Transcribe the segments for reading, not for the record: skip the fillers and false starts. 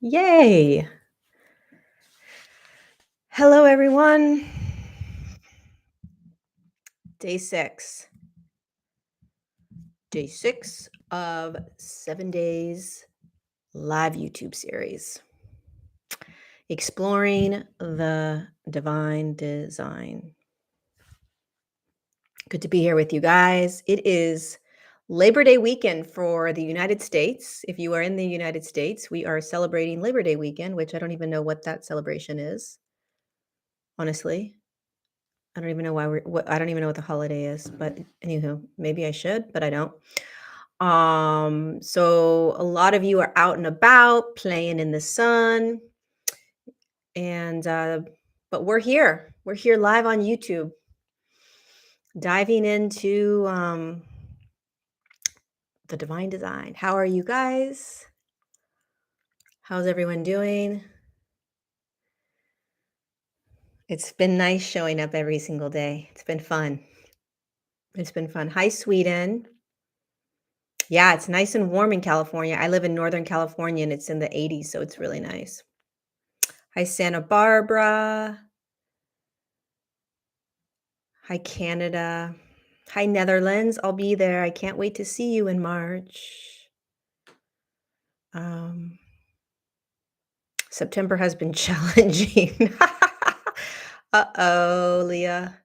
Yay. Hello, everyone. Day six. Day six of 7 days live YouTube series exploring the divine design. Good to be here with you guys. It is Labor Day weekend for the United States. If you are in the United States, we are celebrating Labor Day weekend, which I don't even know what that celebration is, honestly. I don't even know why I don't even know what the holiday is, but anywho, maybe I should, but I don't. So a lot of you are out and about playing in the sun, and but we're here. We're here live on YouTube, diving into the divine design. How are you guys? How's everyone doing? It's been nice showing up every single day. It's been fun. It's been fun. Hi, Sweden. Yeah, it's nice and warm in California. I live in Northern California and it's in the 80s, so it's really nice. Hi, Santa Barbara. Hi, Canada. Hi, Netherlands. I'll be there. I can't wait to see you in March. Um, September has been challenging. Uh-oh, Leah.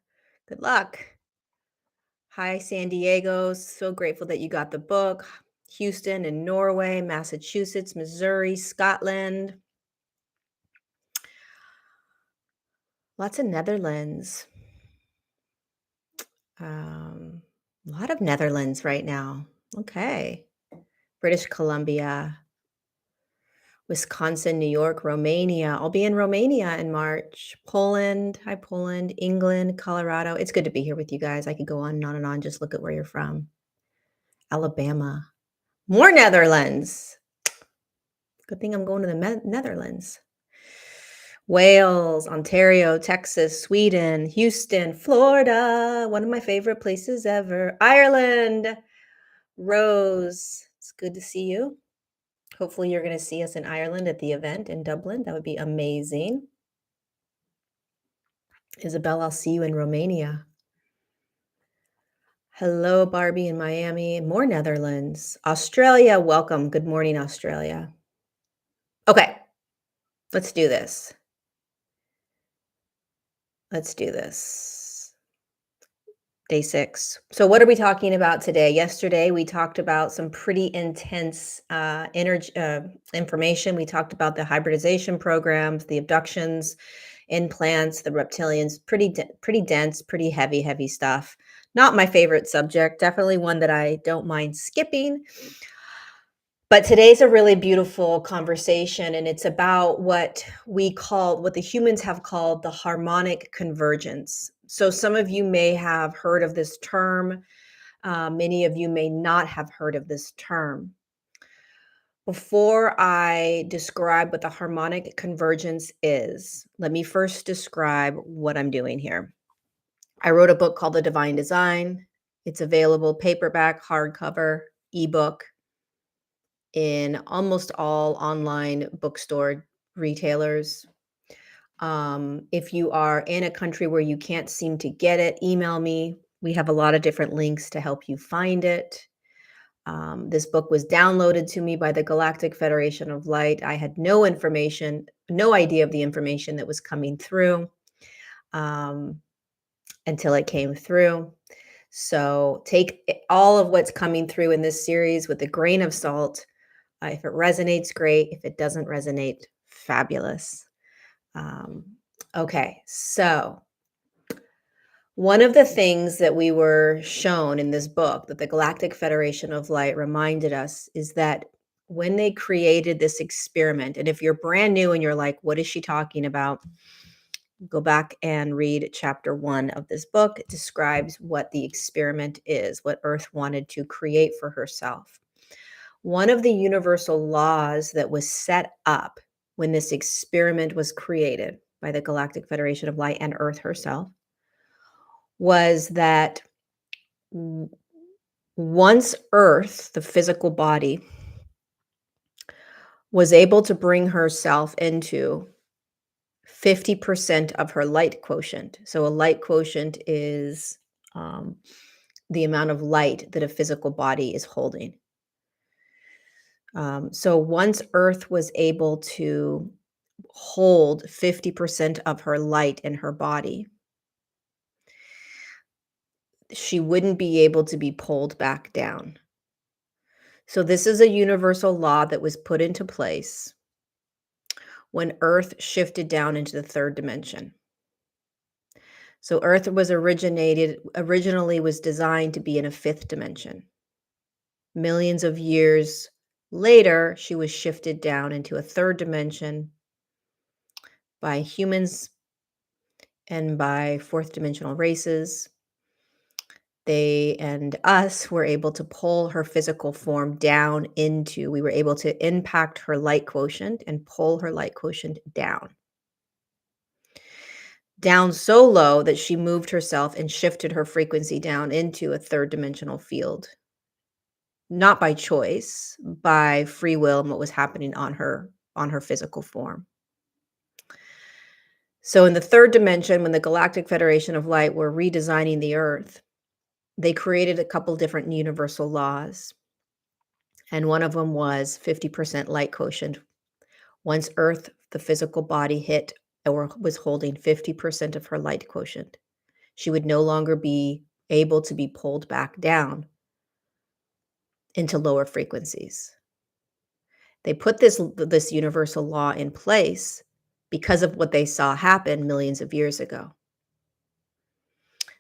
Good luck. Hi, San Diego. So grateful that you got the book. Houston and Norway, Massachusetts, Missouri, Scotland. Lots of Netherlands. A lot of Netherlands right now. Okay. British Columbia, Wisconsin, New York, Romania. I'll be in Romania in March. Poland. Hi, Poland. England, Colorado. It's good to be here with you guys. I could go on and on and on. Just look at where you're from. Alabama. More Netherlands. Good thing I'm going to the Netherlands. Wales, Ontario, Texas, Sweden, Houston, Florida. One of my favorite places ever. Ireland. Rose, it's good to see you. Hopefully, you're going to see us in Ireland at the event in Dublin. That would be amazing. Isabel, I'll see you in Romania. Hello, Barbie in Miami. More Netherlands. Australia, welcome. Good morning, Australia. Okay, let's do this. Let's do this. Day 6. So what are we talking about today? Yesterday, we talked about some pretty intense energy information. We talked about the hybridization programs, the abductions, implants, the reptilians. Pretty dense, pretty heavy stuff. Not my favorite subject. Definitely one that I don't mind skipping. But today's a really beautiful conversation, and it's about what the humans have called the harmonic convergence. So some of you may have heard of this term. Many of you may not have heard of this term. Before I describe what the harmonic convergence is, let me first describe what I'm doing here. I wrote a book called The Divine Design. It's available paperback, hardcover, ebook, in almost all online bookstore retailers. If you are in a country where you can't seem to get it, email me. We have a lot of different links to help you find it. This book was downloaded to me by the Galactic Federation of Light. I had no idea of the information that was coming through until it came through. So take all of what's coming through in this series with a grain of salt. If it resonates, great. If it doesn't resonate, fabulous. Okay, so one of the things that we were shown in this book that the Galactic Federation of Light reminded us is that when they created this experiment, and if you're brand new and you're like, what is she talking about? Go back and read chapter 1 of this book. It describes what the experiment is, what Earth wanted to create for herself. One of the universal laws that was set up when this experiment was created by the Galactic Federation of Light and Earth herself was that once Earth, the physical body, was able to bring herself into 50% of her light quotient. So a light quotient is um, the amount of light that a physical body is holding. So once Earth was able to hold 50% of her light in her body, she wouldn't be able to be pulled back down. So this is a universal law that was put into place when Earth shifted down into the third dimension. So Earth was originally was designed to be in a fifth dimension. Millions of years later, she was shifted down into a third dimension by humans and by fourth dimensional races. They and us were able to pull her physical form down into, we were able to impact her light quotient and pull her light quotient down so low that she moved herself and shifted her frequency down into a third dimensional field. Not by choice, by free will and what was happening on her physical form. So in the third dimension, when the Galactic Federation of Light were redesigning the Earth, they created a couple different universal laws. And one of them was 50% light quotient. Once Earth, the physical body, hit or was holding 50% of her light quotient, she would no longer be able to be pulled back down into lower frequencies. They put this universal law in place because of what they saw happen millions of years ago.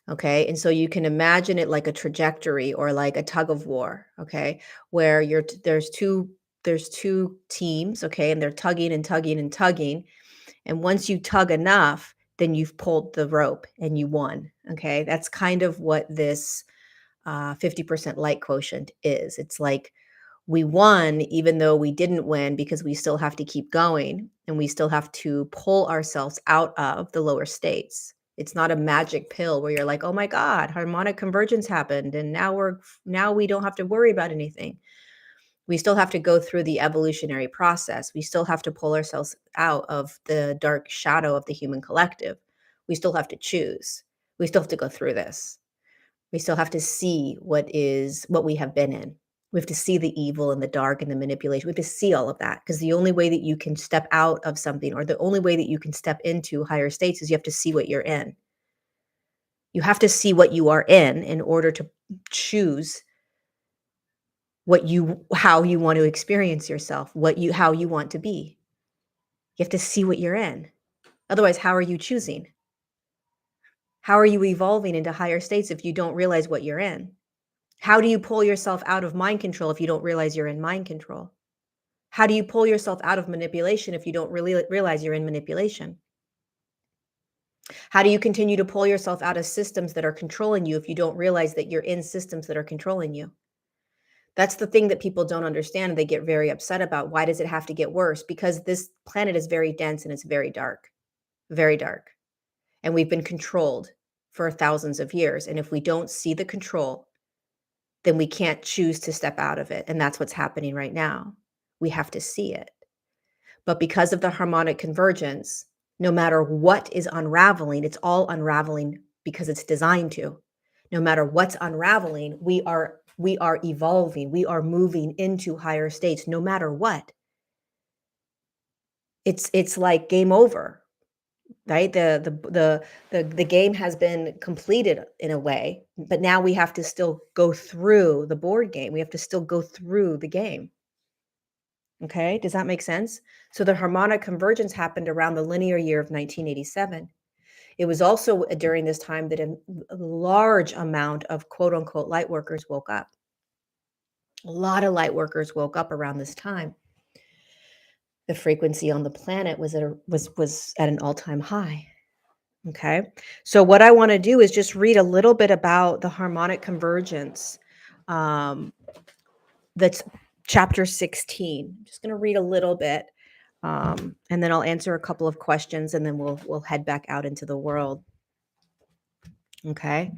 Okay, and so you can imagine it like a trajectory or like a tug of war, okay, where there's two teams, okay, and they're tugging and tugging and tugging, and once you tug enough, then you've pulled the rope and you won. Okay, that's kind of what this 50% light quotient is. It's like we won even though we didn't win because we still have to keep going and we still have to pull ourselves out of the lower states. It's not a magic pill where you're like, "Oh my god, harmonic convergence happened and now we don't have to worry about anything." We still have to go through the evolutionary process. We still have to pull ourselves out of the dark shadow of the human collective. We still have to choose. We still have to go through this. We still have to see what we have been in. We have to see the evil and the dark and the manipulation. We have to see all of that because the only way that you can step out of something or the only way that you can step into higher states is you have to see what you're in. You have to see what you are in order to choose how you want to experience yourself, how you want to be. You have to see what you're in. Otherwise, how are you choosing? How are you evolving into higher states if you don't realize what you're in? How do you pull yourself out of mind control if you don't realize you're in mind control? How do you pull yourself out of manipulation if you don't really realize you're in manipulation? How do you continue to pull yourself out of systems that are controlling you if you don't realize that you're in systems that are controlling you? That's the thing that people don't understand and they get very upset about. Why does it have to get worse? Because this planet is very dense and it's very dark, very dark. And we've been controlled for thousands of years. And if we don't see the control, then we can't choose to step out of it. And that's what's happening right now. We have to see it. But because of the harmonic convergence, no matter what is unraveling, it's all unraveling because it's designed to. No matter what's unraveling, we are evolving. We are moving into higher states no matter what. It's like game over, right? The game has been completed in a way, but now we have to still go through the board game. We have to still go through the game. Okay, does that make sense? So the harmonic convergence happened around the linear year of 1987. It was also during this time that a large amount of quote unquote light workers woke up. A lot of light workers woke up around this time. The frequency on the planet was at an all-time high. Okay. So what I want to do is just read a little bit about the harmonic convergence. That's chapter 16. I'm just going to read a little bit. And then I'll answer a couple of questions and then we'll head back out into the world. Okay.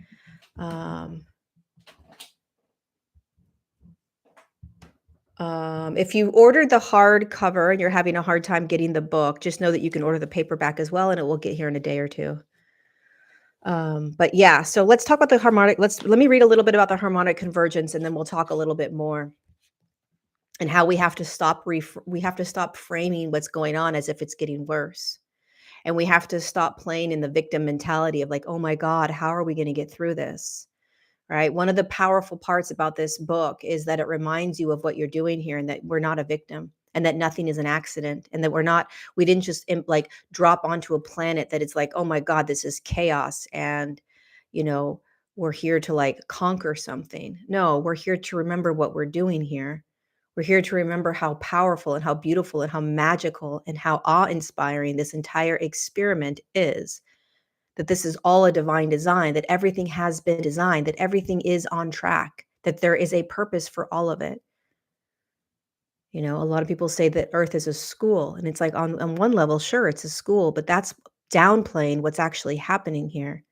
If you ordered the hardcover and you're having a hard time getting the book, just know that you can order the paperback as well, and it will get here in a day or two. But yeah, so let's talk about the harmonic. Let me read a little bit about the harmonic convergence, and then we'll talk a little bit more and how we have to stop framing what's going on as if it's getting worse, and we have to stop playing in the victim mentality of like, oh my God, how are we going to get through this? Right? One of the powerful parts about this book is that it reminds you of what you're doing here and that we're not a victim and that nothing is an accident and that we didn't just like drop onto a planet that it's like, oh my God, this is chaos. And, you know, we're here to like conquer something. No, we're here to remember what we're doing here. We're here to remember how powerful and how beautiful and how magical and how awe-inspiring this entire experiment is, that this is all a divine design, that everything has been designed, that everything is on track, that there is a purpose for all of it. You know, a lot of people say that Earth is a school, and it's like on one level, sure, it's a school, but that's downplaying what's actually happening here.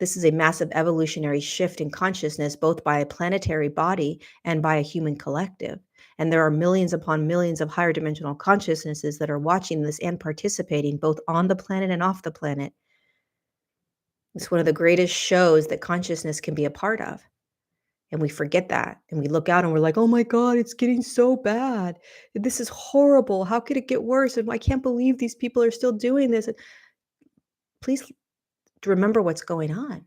This is a massive evolutionary shift in consciousness, both by a planetary body and by a human collective. And there are millions upon millions of higher dimensional consciousnesses that are watching this and participating both on the planet and off the planet. It's one of the greatest shows that consciousness can be a part of. And we forget that. And we look out and we're like, oh my God, it's getting so bad. This is horrible. How could it get worse? And I can't believe these people are still doing this. And please remember what's going on.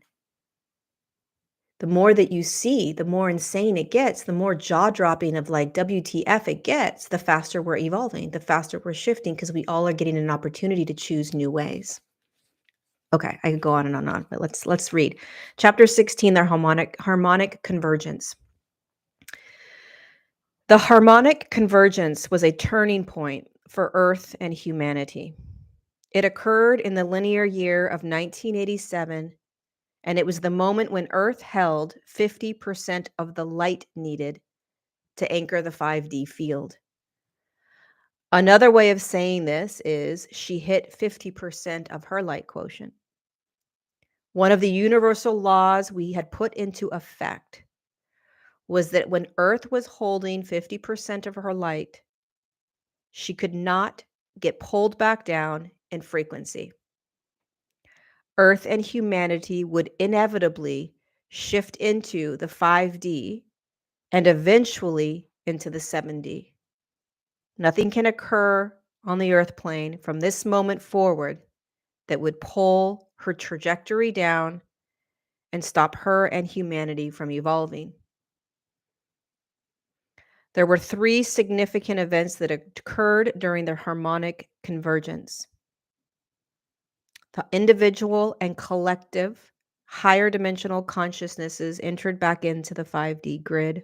The more that you see, the more insane it gets, the more jaw dropping of like WTF it gets, the faster we're evolving, the faster we're shifting, because we all are getting an opportunity to choose new ways. Okay, I could go on and on, but let's read. Chapter 16, their harmonic convergence. The harmonic convergence was a turning point for Earth and humanity. It occurred in the linear year of 1987, and it was the moment when Earth held 50% of the light needed to anchor the 5D field. Another way of saying this is she hit 50% of her light quotient. One of the universal laws we had put into effect was that when Earth was holding 50% of her light, she could not get pulled back down in frequency. Earth and humanity would inevitably shift into the 5D and eventually into the 7D. Nothing can occur on the Earth plane from this moment forward that would pull her trajectory down and stop her and humanity from evolving. There were 3 significant events that occurred during the harmonic convergence. The individual and collective higher dimensional consciousnesses entered back into the 5D grid.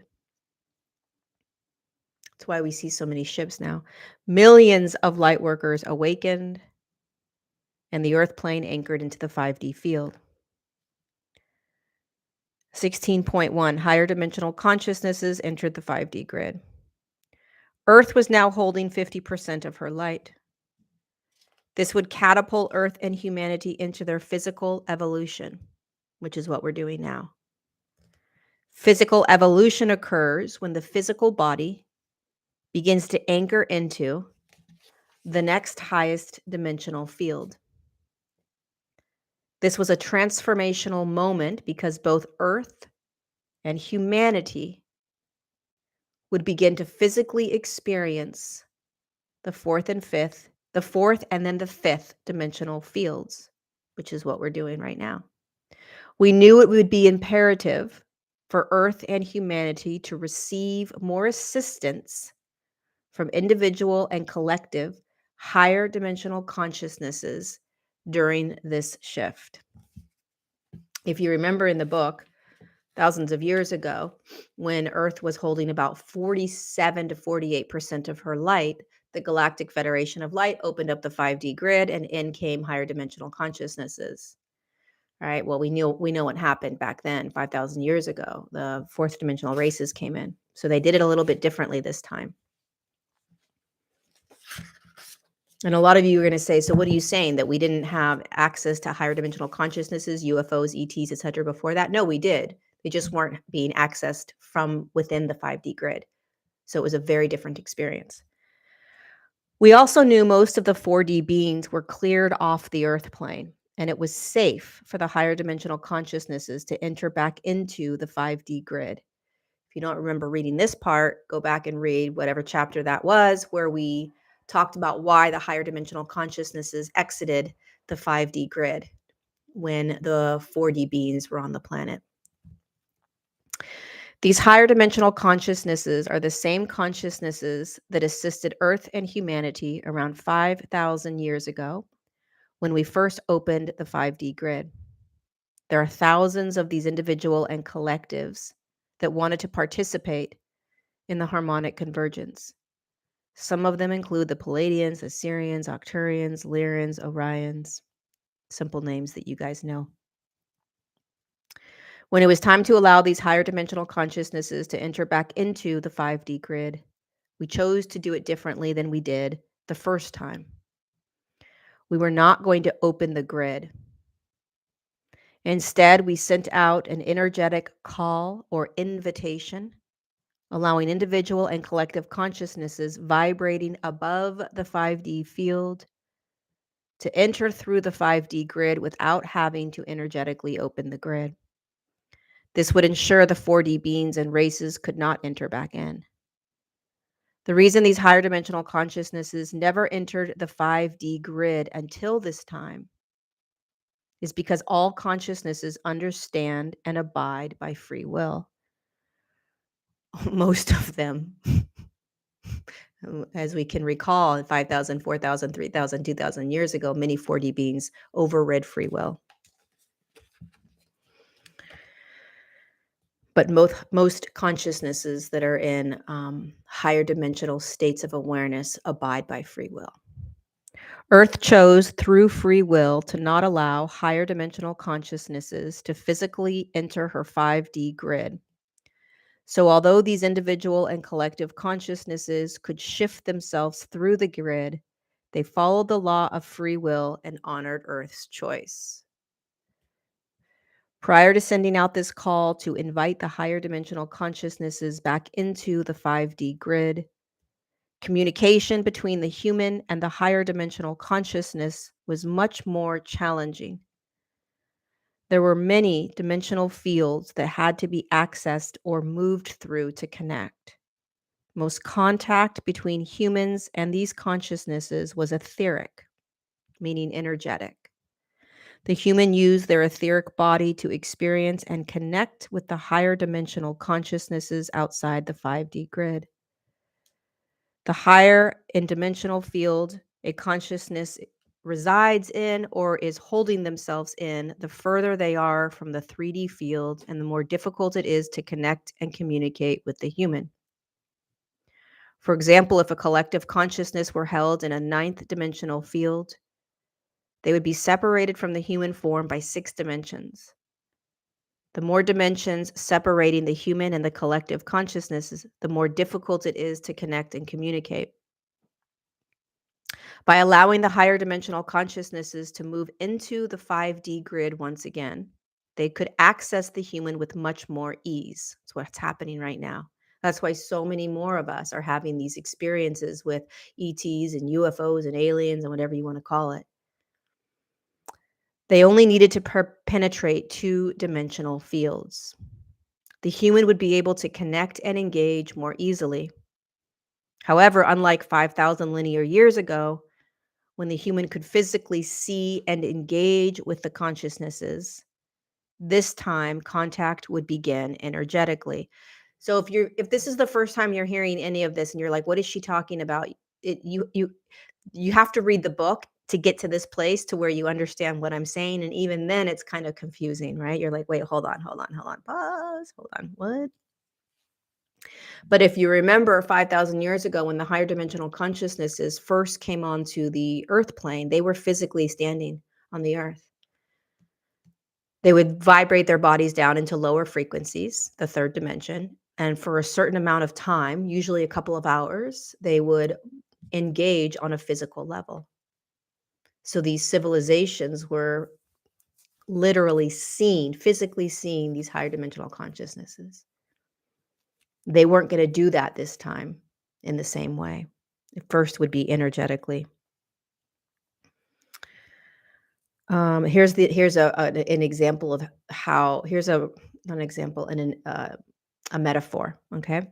That's why we see so many ships now. Millions of light workers awakened, and the Earth plane anchored into the 5D field. 16.1, higher dimensional consciousnesses entered the 5D grid. Earth was now holding 50% of her light. This would catapult Earth and humanity into their physical evolution, which is what we're doing now. Physical evolution occurs when the physical body begins to anchor into the next highest dimensional field. This was a transformational moment because both Earth and humanity would begin to physically experience the fourth and then the fifth dimensional fields, which is what we're doing right now. We knew it would be imperative for Earth and humanity to receive more assistance from individual and collective higher dimensional consciousnesses during this shift. If you remember in the book, thousands of years ago, when Earth was holding about 47 to 48% of her light, the Galactic Federation of Light opened up the 5D grid, and in came higher dimensional consciousnesses. All right. Well, we know what happened back then, 5,000 years ago. The fourth dimensional races came in. So they did it a little bit differently this time. And a lot of you are going to say, so what are you saying? That we didn't have access to higher dimensional consciousnesses, UFOs, ETs, et cetera, before that? No, we did. They just weren't being accessed from within the 5D grid. So it was a very different experience. We also knew most of the 4D beings were cleared off the Earth plane, and it was safe for the higher dimensional consciousnesses to enter back into the 5D grid. If you don't remember reading this part, go back and read whatever chapter that was, where we talked about why the higher dimensional consciousnesses exited the 5D grid when the 4D beings were on the planet. These higher dimensional consciousnesses are the same consciousnesses that assisted Earth and humanity around 5,000 years ago when we first opened the 5D grid. There are thousands of these individual and collectives that wanted to participate in the harmonic convergence. Some of them include the Palladians, Assyrians, Arcturians, Lyrians, Orions, simple names that you guys know. When it was time to allow these higher dimensional consciousnesses to enter back into the 5D grid, we chose to do it differently than we did the first time. We were not going to open the grid. Instead, we sent out an energetic call or invitation, allowing individual and collective consciousnesses vibrating above the 5D field to enter through the 5D grid without having to energetically open the grid. This would ensure the 4D beings and races could not enter back in. The reason these higher dimensional consciousnesses never entered the 5D grid until this time is because all consciousnesses understand and abide by free will. Most of them, as we can recall, 5,000, 4,000, 3,000, 2,000 years ago, many 4D beings overrid free will. But most consciousnesses that are in higher dimensional states of awareness abide by free will. Earth chose through free will to not allow higher dimensional consciousnesses to physically enter her 5D grid. So although these individual and collective consciousnesses could shift themselves through the grid, they followed the law of free will and honored Earth's choice. Prior to sending out this call to invite the higher dimensional consciousnesses back into the 5D grid, communication between the human and the higher dimensional consciousness was much more challenging. There were many dimensional fields that had to be accessed or moved through to connect. Most contact between humans and these consciousnesses was etheric, meaning energetic. The human used their etheric body to experience and connect with the higher dimensional consciousnesses outside the 5D grid. The higher in dimensional field a consciousness resides in or is holding themselves in, the further they are from the 3D field and the more difficult it is to connect and communicate with the human. For example, if a collective consciousness were held in a 9th dimensional field, they would be separated from the human form by 6 dimensions. The more dimensions separating the human and the collective consciousnesses, the more difficult it is to connect and communicate. By allowing the higher dimensional consciousnesses to move into the 5D grid once again, they could access the human with much more ease. That's what's happening right now. That's why so many more of us are having these experiences with ETs and UFOs and aliens and whatever you want to call it. They only needed to penetrate 2-dimensional fields. The human would be able to connect and engage more easily. However, unlike 5,000 linear years ago, when the human could physically see and engage with the consciousnesses, this time contact would begin energetically. So if this is the first time you're hearing any of this and you're like, what is she talking about? You have to read the book to get to this place to where you understand what I'm saying. And even then it's kind of confusing, right? You're like, wait, hold on, pause, hold on, what? But if you remember 5,000 years ago when the higher dimensional consciousnesses first came onto the earth plane, they were physically standing on the earth. They would vibrate their bodies down into lower frequencies, the 3rd dimension, and for a certain amount of time, usually a couple of hours, they would engage on a physical level. So these civilizations were literally physically seeing these higher dimensional consciousnesses. They weren't going to do that this time in the same way. First would be energetically. Here's an example of how. Here's not an example and a metaphor. Okay.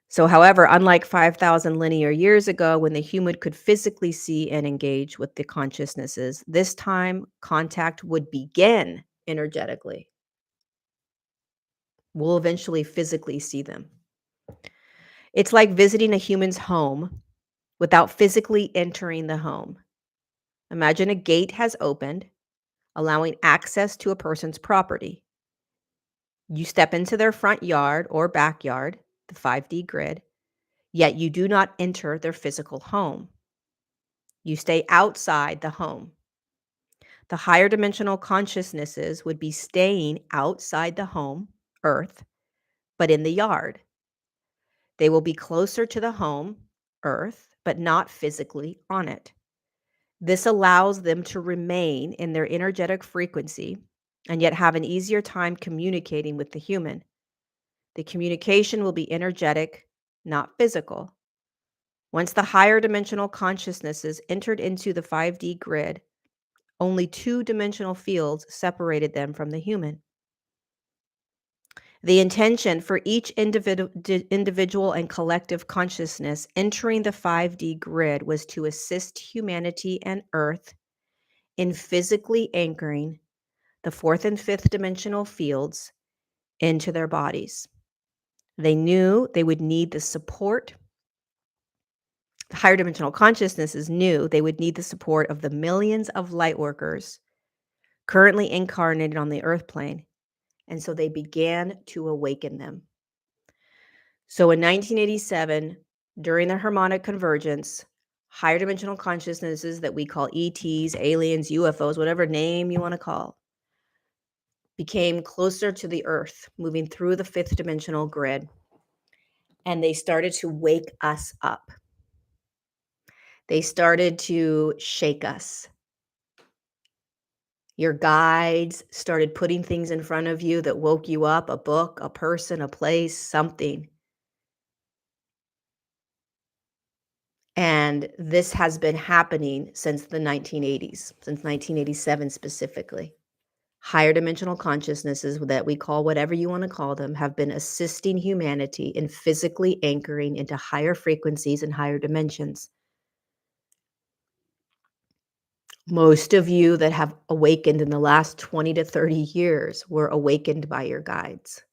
So, however, unlike 5,000 linear years ago, when the human could physically see and engage with the consciousnesses, this time contact would begin energetically. We'll eventually physically see them. It's like visiting a human's home without physically entering the home. Imagine a gate has opened, allowing access to a person's property. You step into their front yard or backyard, the 5D grid, yet you do not enter their physical home. You stay outside the home. The higher dimensional consciousnesses would be staying outside the home, Earth, but in the yard. They will be closer to the home, Earth, but not physically on it. This allows them to remain in their energetic frequency and yet have an easier time communicating with the human. The communication will be energetic, not physical. Once the higher dimensional consciousnesses entered into the 5D grid, only two-dimensional fields separated them from the human. The intention for each individual and collective consciousness entering the 5D grid was to assist humanity and Earth in physically anchoring the fourth and fifth dimensional fields into their bodies. They knew they would need the support. The higher dimensional consciousnesses knew they would need the support of the millions of light workers currently incarnated on the Earth plane, and so they began to awaken them. So in 1987, during the Harmonic Convergence, higher dimensional consciousnesses that we call ETs, aliens, UFOs, whatever name you want to call, became closer to the Earth, moving through the fifth dimensional grid, and they started to wake us up. They started to shake us. Your guides started putting things in front of you that woke you up, a book, a person, a place, something. And this has been happening since the 1980s, since 1987 specifically. Higher dimensional consciousnesses that we call whatever you want to call them have been assisting humanity in physically anchoring into higher frequencies and higher dimensions. Most of you that have awakened in the last 20 to 30 years were awakened by your guides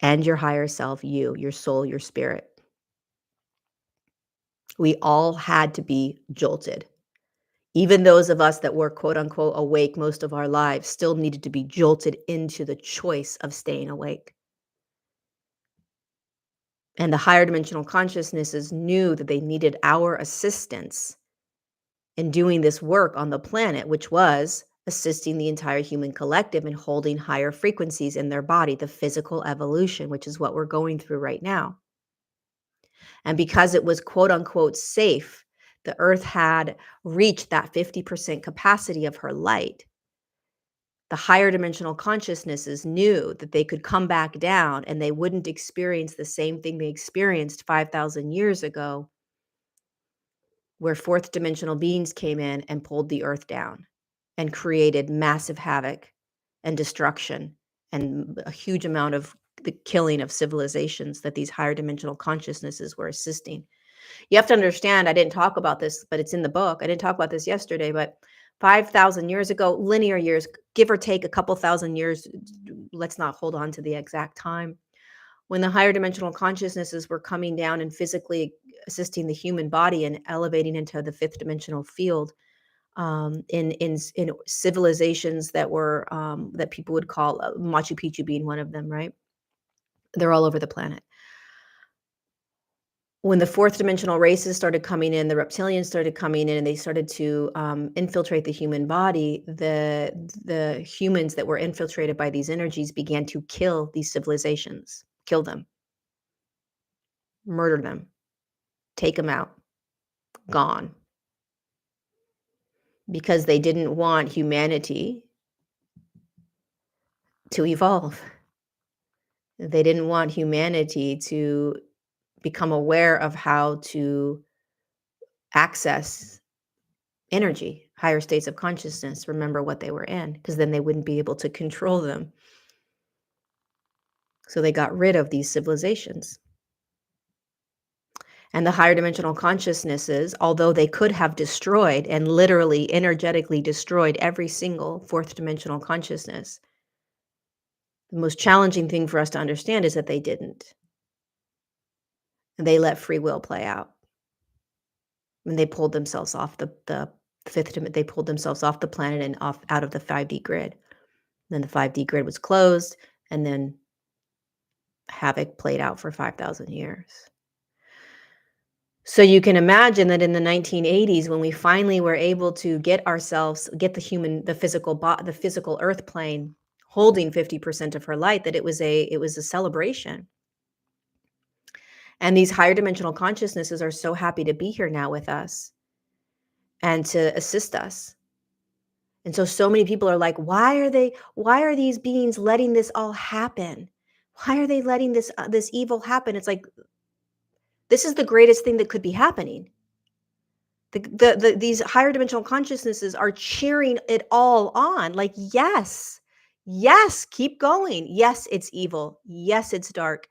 and your higher self, you, your soul, your spirit. We all had to be jolted. Even those of us that were quote unquote awake most of our lives still needed to be jolted into the choice of staying awake. And the higher dimensional consciousnesses knew that they needed our assistance in doing this work on the planet, which was assisting the entire human collective in holding higher frequencies in their body, the physical evolution, which is what we're going through right now. And because it was quote unquote safe, the earth had reached that 50% capacity of her light. The higher dimensional consciousnesses knew that they could come back down and they wouldn't experience the same thing they experienced 5,000 years ago, where fourth dimensional beings came in and pulled the earth down and created massive havoc and destruction and a huge amount of the killing of civilizations that these higher dimensional consciousnesses were assisting. You have to understand, I didn't talk about this, but it's in the book. I didn't talk about this yesterday, but 5,000 years ago, linear years, give or take a couple thousand years, let's not hold on to the exact time, when the higher dimensional consciousnesses were coming down and physically assisting the human body and elevating into the fifth dimensional field, in civilizations that were that people would call Machu Picchu being one of them, right? They're all over the planet. When the fourth dimensional races started coming in, the reptilians started coming in, and they started to infiltrate the human body, the humans that were infiltrated by these energies began to kill these civilizations, kill them, murder them, take them out, gone, because they didn't want humanity to evolve. They didn't want humanity to become aware of how to access energy, higher states of consciousness, remember what they were in, because then they wouldn't be able to control them. So they got rid of these civilizations. And the higher dimensional consciousnesses, although they could have destroyed and literally energetically destroyed every single fourth dimensional consciousness, the most challenging thing for us to understand is that they didn't. And they let free will play out. And they pulled themselves off the fifth dimension, they pulled themselves off the planet and off out of the 5D grid. Then the 5D grid was closed, and then havoc played out for 5,000 years. So you can imagine that in the 1980s, when we finally were able to get the physical earth plane holding 50% of her light, that it was a celebration. And these higher dimensional consciousnesses are so happy to be here now with us and to assist us. And so many people are like, why are these beings letting this all happen? Why are they letting this evil happen? It's like, this is the greatest thing that could be happening. These higher dimensional consciousnesses are cheering it all on. Like, yes, keep going. Yes, it's evil. Yes, it's dark.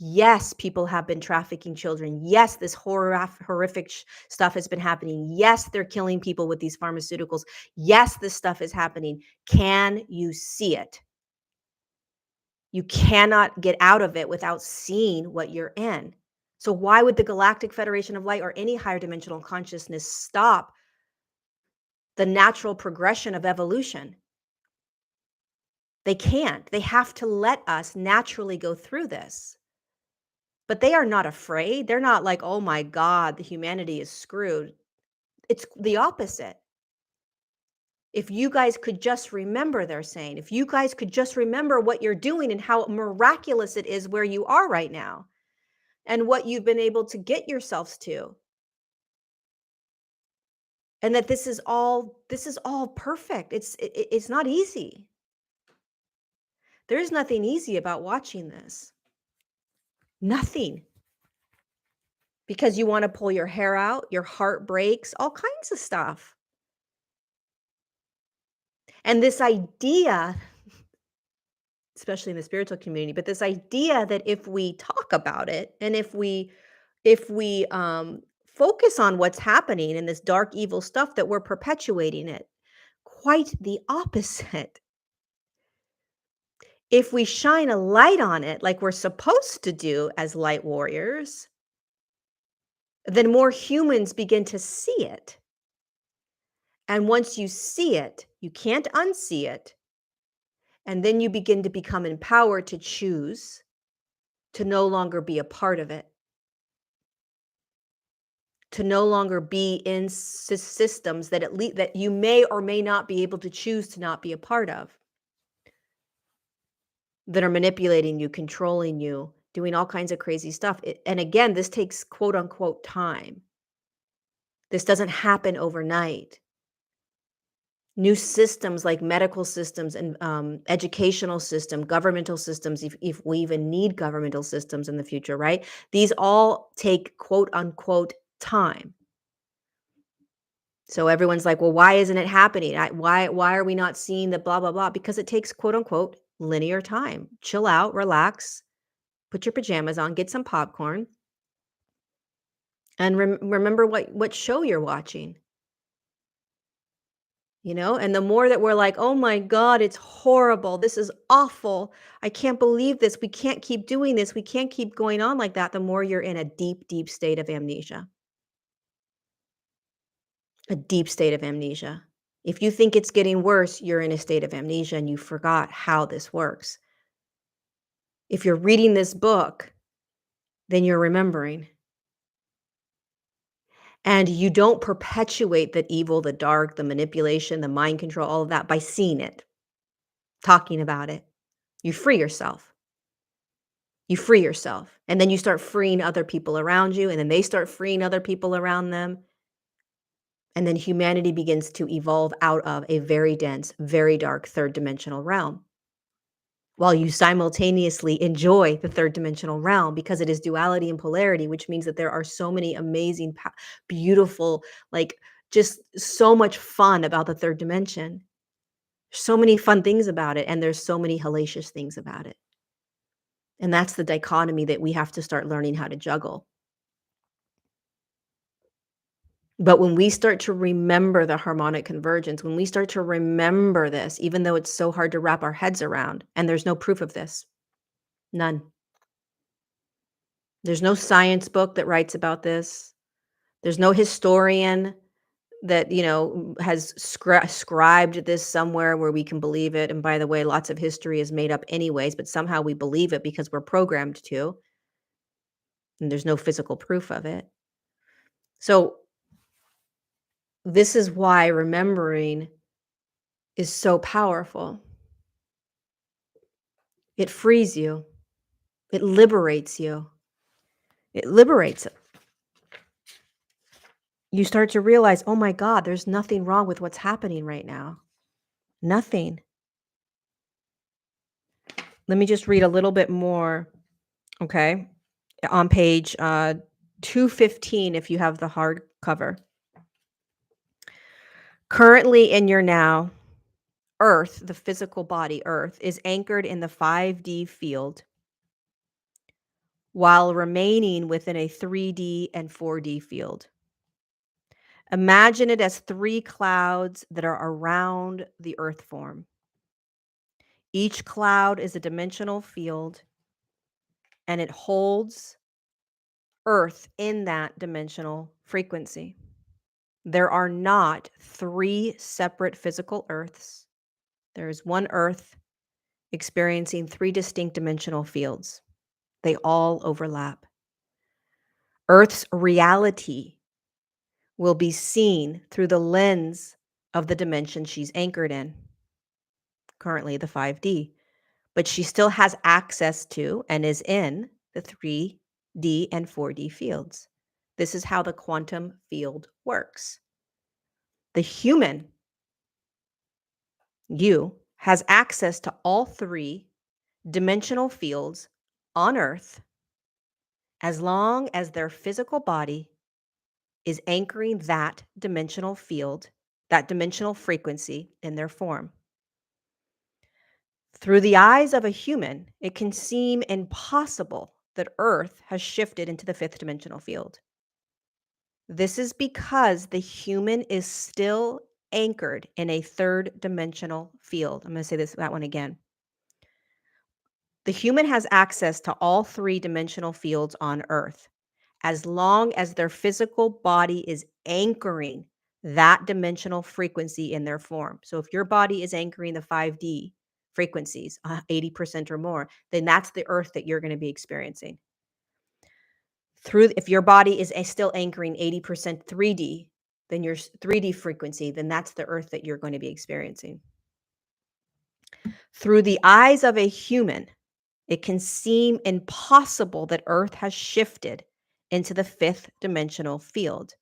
Yes, people have been trafficking children. Yes, this horrific stuff has been happening. Yes, they're killing people with these pharmaceuticals. Yes, this stuff is happening. Can you see it? You cannot get out of it without seeing what you're in. So why would the Galactic Federation of Light or any higher dimensional consciousness stop the natural progression of evolution? They can't. They have to let us naturally go through this. But they are not afraid. They're not like, oh my God, the humanity is screwed. It's the opposite. If you guys could just remember, they're saying, if you guys could just remember what you're doing and how miraculous it is where you are right now and what you've been able to get yourselves to. And that this is all perfect. It's not easy. There's nothing easy about watching this. Nothing. Because you want to pull your hair out, your heart breaks, all kinds of stuff. And this idea, especially in the spiritual community, but this idea that if we talk about it and if we focus on what's happening in this dark, evil stuff, that we're perpetuating it. Quite the opposite. If we shine a light on it like we're supposed to do as light warriors, then more humans begin to see it. And once you see it, you can't unsee it. And then you begin to become empowered to choose to no longer be a part of it, to no longer be in systems that that you may or may not be able to choose to not be a part of, that are manipulating you, controlling you, doing all kinds of crazy stuff. And again, this takes quote unquote time. This doesn't happen overnight. New systems like medical systems and educational system, governmental systems, if we even need governmental systems in the future, right? These all take quote unquote time. So everyone's like, well, why isn't it happening? Why are we not seeing the blah, blah, blah? Because it takes quote unquote linear time. Chill out, relax, put your pajamas on, get some popcorn, and remember what show you're watching. And the more that we're like, oh my God, it's horrible. This is awful. I can't believe this. We can't keep doing this. We can't keep going on like that. The more you're in a deep, deep state of amnesia. A deep state of amnesia. If you think it's getting worse, you're in a state of amnesia and you forgot how this works. If you're reading this book, then you're remembering. And you don't perpetuate the evil, the dark, the manipulation, the mind control, all of that by seeing it, talking about it. You free yourself. You free yourself. And then you start freeing other people around you, and then they start freeing other people around them. And then humanity begins to evolve out of a very dense, very dark third dimensional realm. while you simultaneously enjoy the third dimensional realm because it is duality and polarity, which means that there are so many amazing, beautiful, like just so much fun about the third dimension. So many fun things about it, and there's so many hellacious things about it. And that's the dichotomy that we have to start learning how to juggle. But when we start to remember the harmonic convergence, when we start to remember this, even though it's so hard to wrap our heads around, and there's no proof of this, none. There's no science book that writes about this. There's no historian that, has scribed this somewhere where we can believe it. And by the way, lots of history is made up anyways, but somehow we believe it because we're programmed to, and there's no physical proof of it. So this is why remembering is so powerful. It frees you. It liberates you. It liberates it. You start to realize, oh my God, there's nothing wrong with what's happening right now. Nothing. Let me just read a little bit more, okay? On page 215, if you have the hardcover. Currently in your now, Earth, the physical body, Earth, is anchored in the 5D field while remaining within a 3D and 4D field. Imagine it as 3 clouds that are around the Earth form. Each cloud is a dimensional field, and it holds Earth in that dimensional frequency. There are not 3 separate physical Earths. There is one Earth experiencing 3 distinct dimensional fields. They all overlap. Earth's reality will be seen through the lens of the dimension she's anchored in, currently the 5D. But she still has access to and is in the 3D and 4D fields. This is how the quantum field works. The human, you, has access to all 3 dimensional fields on Earth as long as their physical body is anchoring that dimensional field, that dimensional frequency in their form. Through the eyes of a human, it can seem impossible that Earth has shifted into the 5th dimensional field. This is because the human is still anchored in a 3rd dimensional field. I'm going to say that one again. The human has access to all 3 dimensional fields on Earth as long as their physical body is anchoring that dimensional frequency in their form. So if your body is anchoring the 5D frequencies, 80% or more, then that's the Earth that you're going to be experiencing. If your body is still anchoring 80% 3D, then your 3D frequency, then that's the Earth that you're going to be experiencing. Through the eyes of a human, it can seem impossible that Earth has shifted into the 5th dimensional field.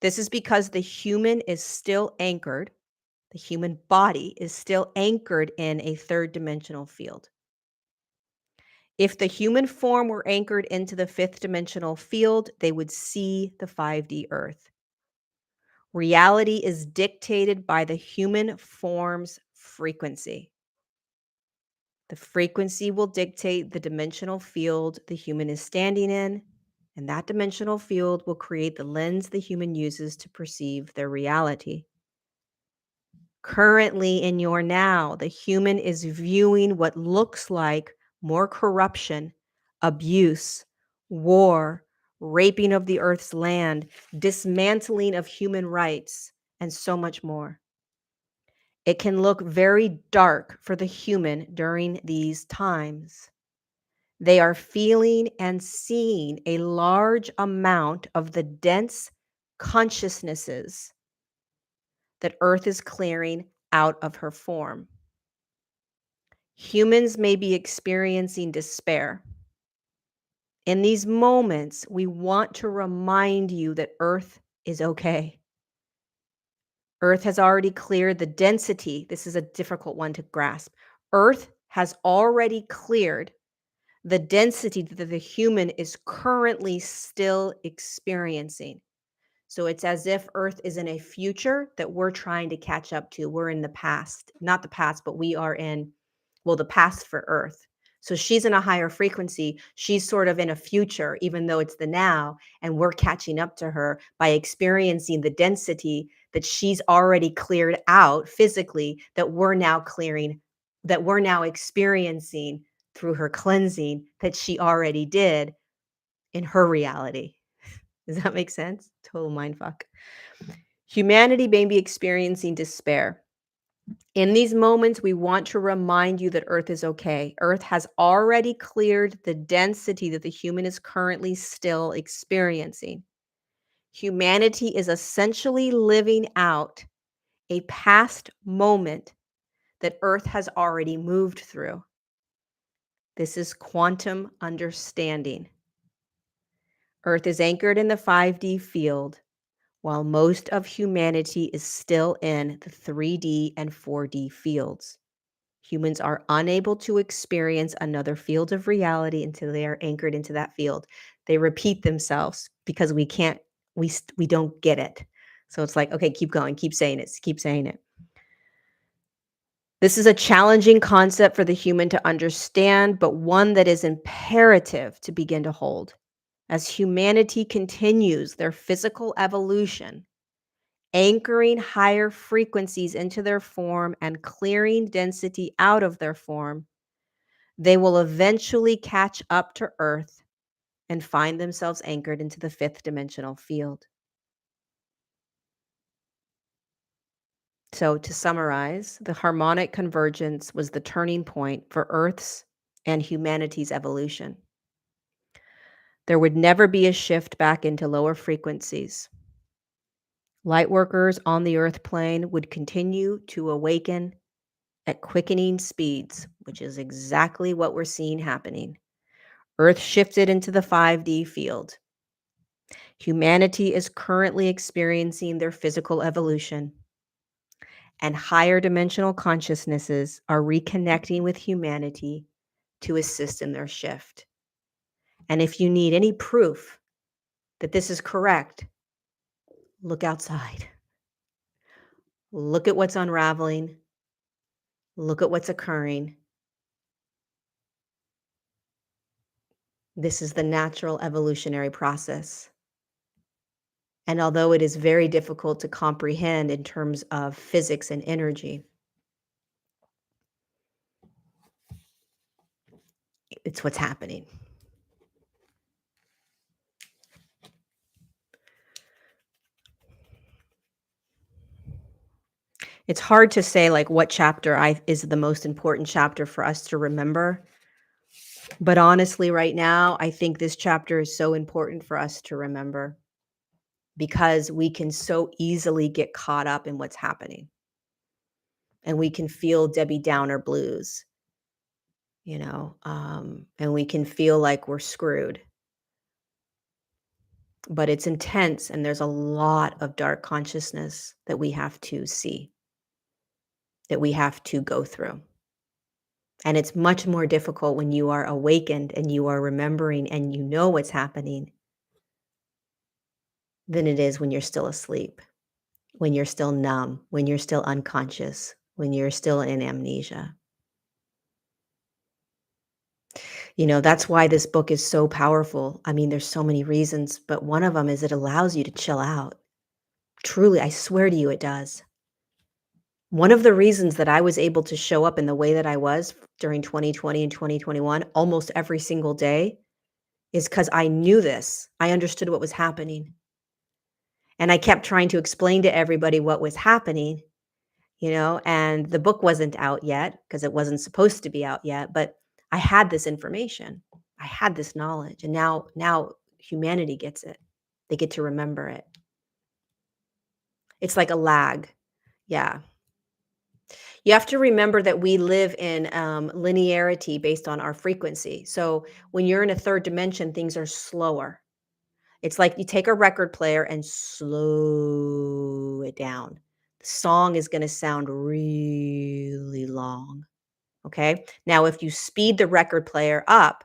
This is because the human is still anchored, the human body is still anchored in a 3rd dimensional field. If the human form were anchored into the 5th dimensional field, they would see the 5D Earth. Reality is dictated by the human form's frequency. The frequency will dictate the dimensional field the human is standing in, and that dimensional field will create the lens the human uses to perceive their reality. Currently in your now, the human is viewing what looks like more corruption, abuse, war, raping of the earth's land, dismantling of human rights, and so much more. It can look very dark for the human during these times. They are feeling and seeing a large amount of the dense consciousnesses that Earth is clearing out of her form. Humans may be experiencing despair. In these moments, we want to remind you that Earth is okay. Earth has already cleared the density. This is a difficult one to grasp. Earth has already cleared the density that the human is currently still experiencing. So it's as if Earth is in a future that we're trying to catch up to. We're in the past, not the past, but we are in, well, the past for Earth. So she's in a higher frequency. She's sort of in a future, even though it's the now. And we're catching up to her by experiencing the density that she's already cleared out physically, that we're now clearing, that we're now experiencing through her cleansing that she already did in her reality. Does that make sense? Total mind fuck. Humanity may be experiencing despair. In these moments, we want to remind you that Earth is okay. Earth has already cleared the density that the human is currently still experiencing. Humanity is essentially living out a past moment that Earth has already moved through. This is quantum understanding. Earth is anchored in the 5D field, while most of humanity is still in the 3D and 4D fields. Humans are unable to experience another field of reality until they are anchored into that field. They repeat themselves because we can't, we don't get it. So it's like, okay, keep going, keep saying it, keep saying it. This is a challenging concept for the human to understand, but one that is imperative to begin to hold. As humanity continues their physical evolution, anchoring higher frequencies into their form and clearing density out of their form, they will eventually catch up to Earth and find themselves anchored into the 5th dimensional field. So, to summarize, the harmonic convergence was the turning point for Earth's and humanity's evolution. There would never be a shift back into lower frequencies. Lightworkers on the Earth plane would continue to awaken at quickening speeds, which is exactly what we're seeing happening. Earth shifted into the 5D field. Humanity is currently experiencing their physical evolution, and higher dimensional consciousnesses are reconnecting with humanity to assist in their shift. And if you need any proof that this is correct, look outside. Look at what's unraveling. Look at what's occurring. This is the natural evolutionary process. And although it is very difficult to comprehend in terms of physics and energy, it's what's happening. It's hard to say like what chapter is the most important chapter for us to remember. But honestly, right now, I think this chapter is so important for us to remember because we can so easily get caught up in what's happening. And we can feel Debbie Downer blues, and we can feel like we're screwed. But it's intense, and there's a lot of dark consciousness that we have to see, that we have to go through. And it's much more difficult when you are awakened and you are remembering and you know what's happening than it is when you're still asleep, when you're still numb, when you're still unconscious, when you're still in amnesia. That's why this book is so powerful. I mean, there's so many reasons, but one of them is it allows you to chill out. Truly, I swear to you, it does. One of the reasons that I was able to show up in the way that I was during 2020 and 2021 almost every single day is because I knew this. I understood what was happening. And I kept trying to explain to everybody what was happening, and the book wasn't out yet because it wasn't supposed to be out yet, but I had this information. I had this knowledge, and now humanity gets it. They get to remember it. It's like a lag. Yeah. You have to remember that we live in linearity based on our frequency. So when you're in a third dimension, things are slower. It's like you take a record player and slow it down. The song is going to sound really long. Okay. Now, if you speed the record player up,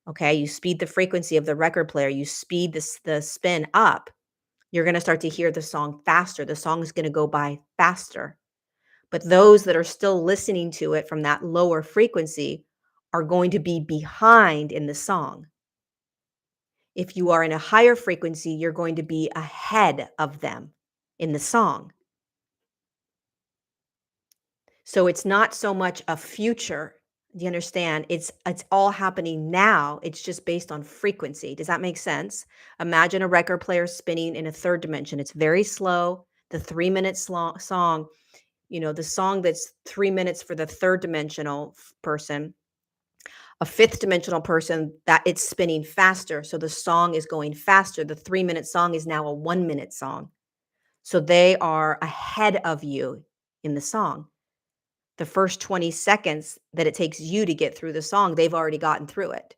okay, you speed the frequency of the record player, you speed the spin up, you're going to start to hear the song faster. The song is going to go by faster. But those that are still listening to it from that lower frequency are going to be behind in the song. If you are in a higher frequency, you're going to be ahead of them in the song. So it's not so much a future. Do you understand? It's all happening now. It's just based on frequency. Does that make sense? Imagine a record player spinning in a third dimension. It's very slow. The 3 minute song, the song that's 3 minutes for the third dimensional person, a fifth dimensional person, that it's spinning faster. So the song is going faster. The 3 minute song is now a 1 minute song. So they are ahead of you in the song. The first 20 seconds that it takes you to get through the song, they've already gotten through it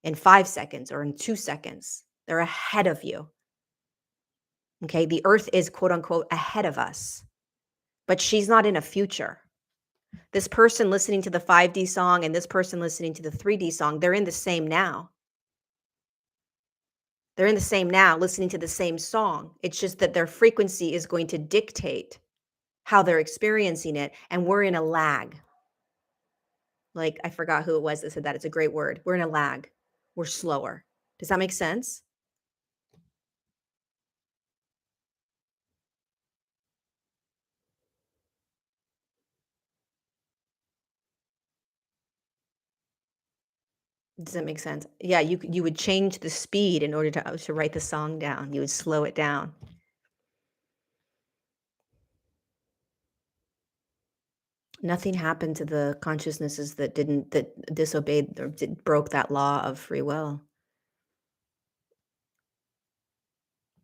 in 5 seconds or in 2 seconds. They're ahead of you. Okay. The earth is quote unquote ahead of us, but she's not in a future. This person listening to the 5D song and this person listening to the 3D song, they're in the same now. They're in the same now, listening to the same song. It's just that their frequency is going to dictate how they're experiencing it. And we're in a lag. Like, I forgot who it was that said that. It's a great word. We're in a lag. We're slower. Does that make sense? Does that make sense? Yeah, you would change the speed in order to write the song down. You would slow it down. Nothing happened to the consciousnesses that disobeyed or broke that law of free will.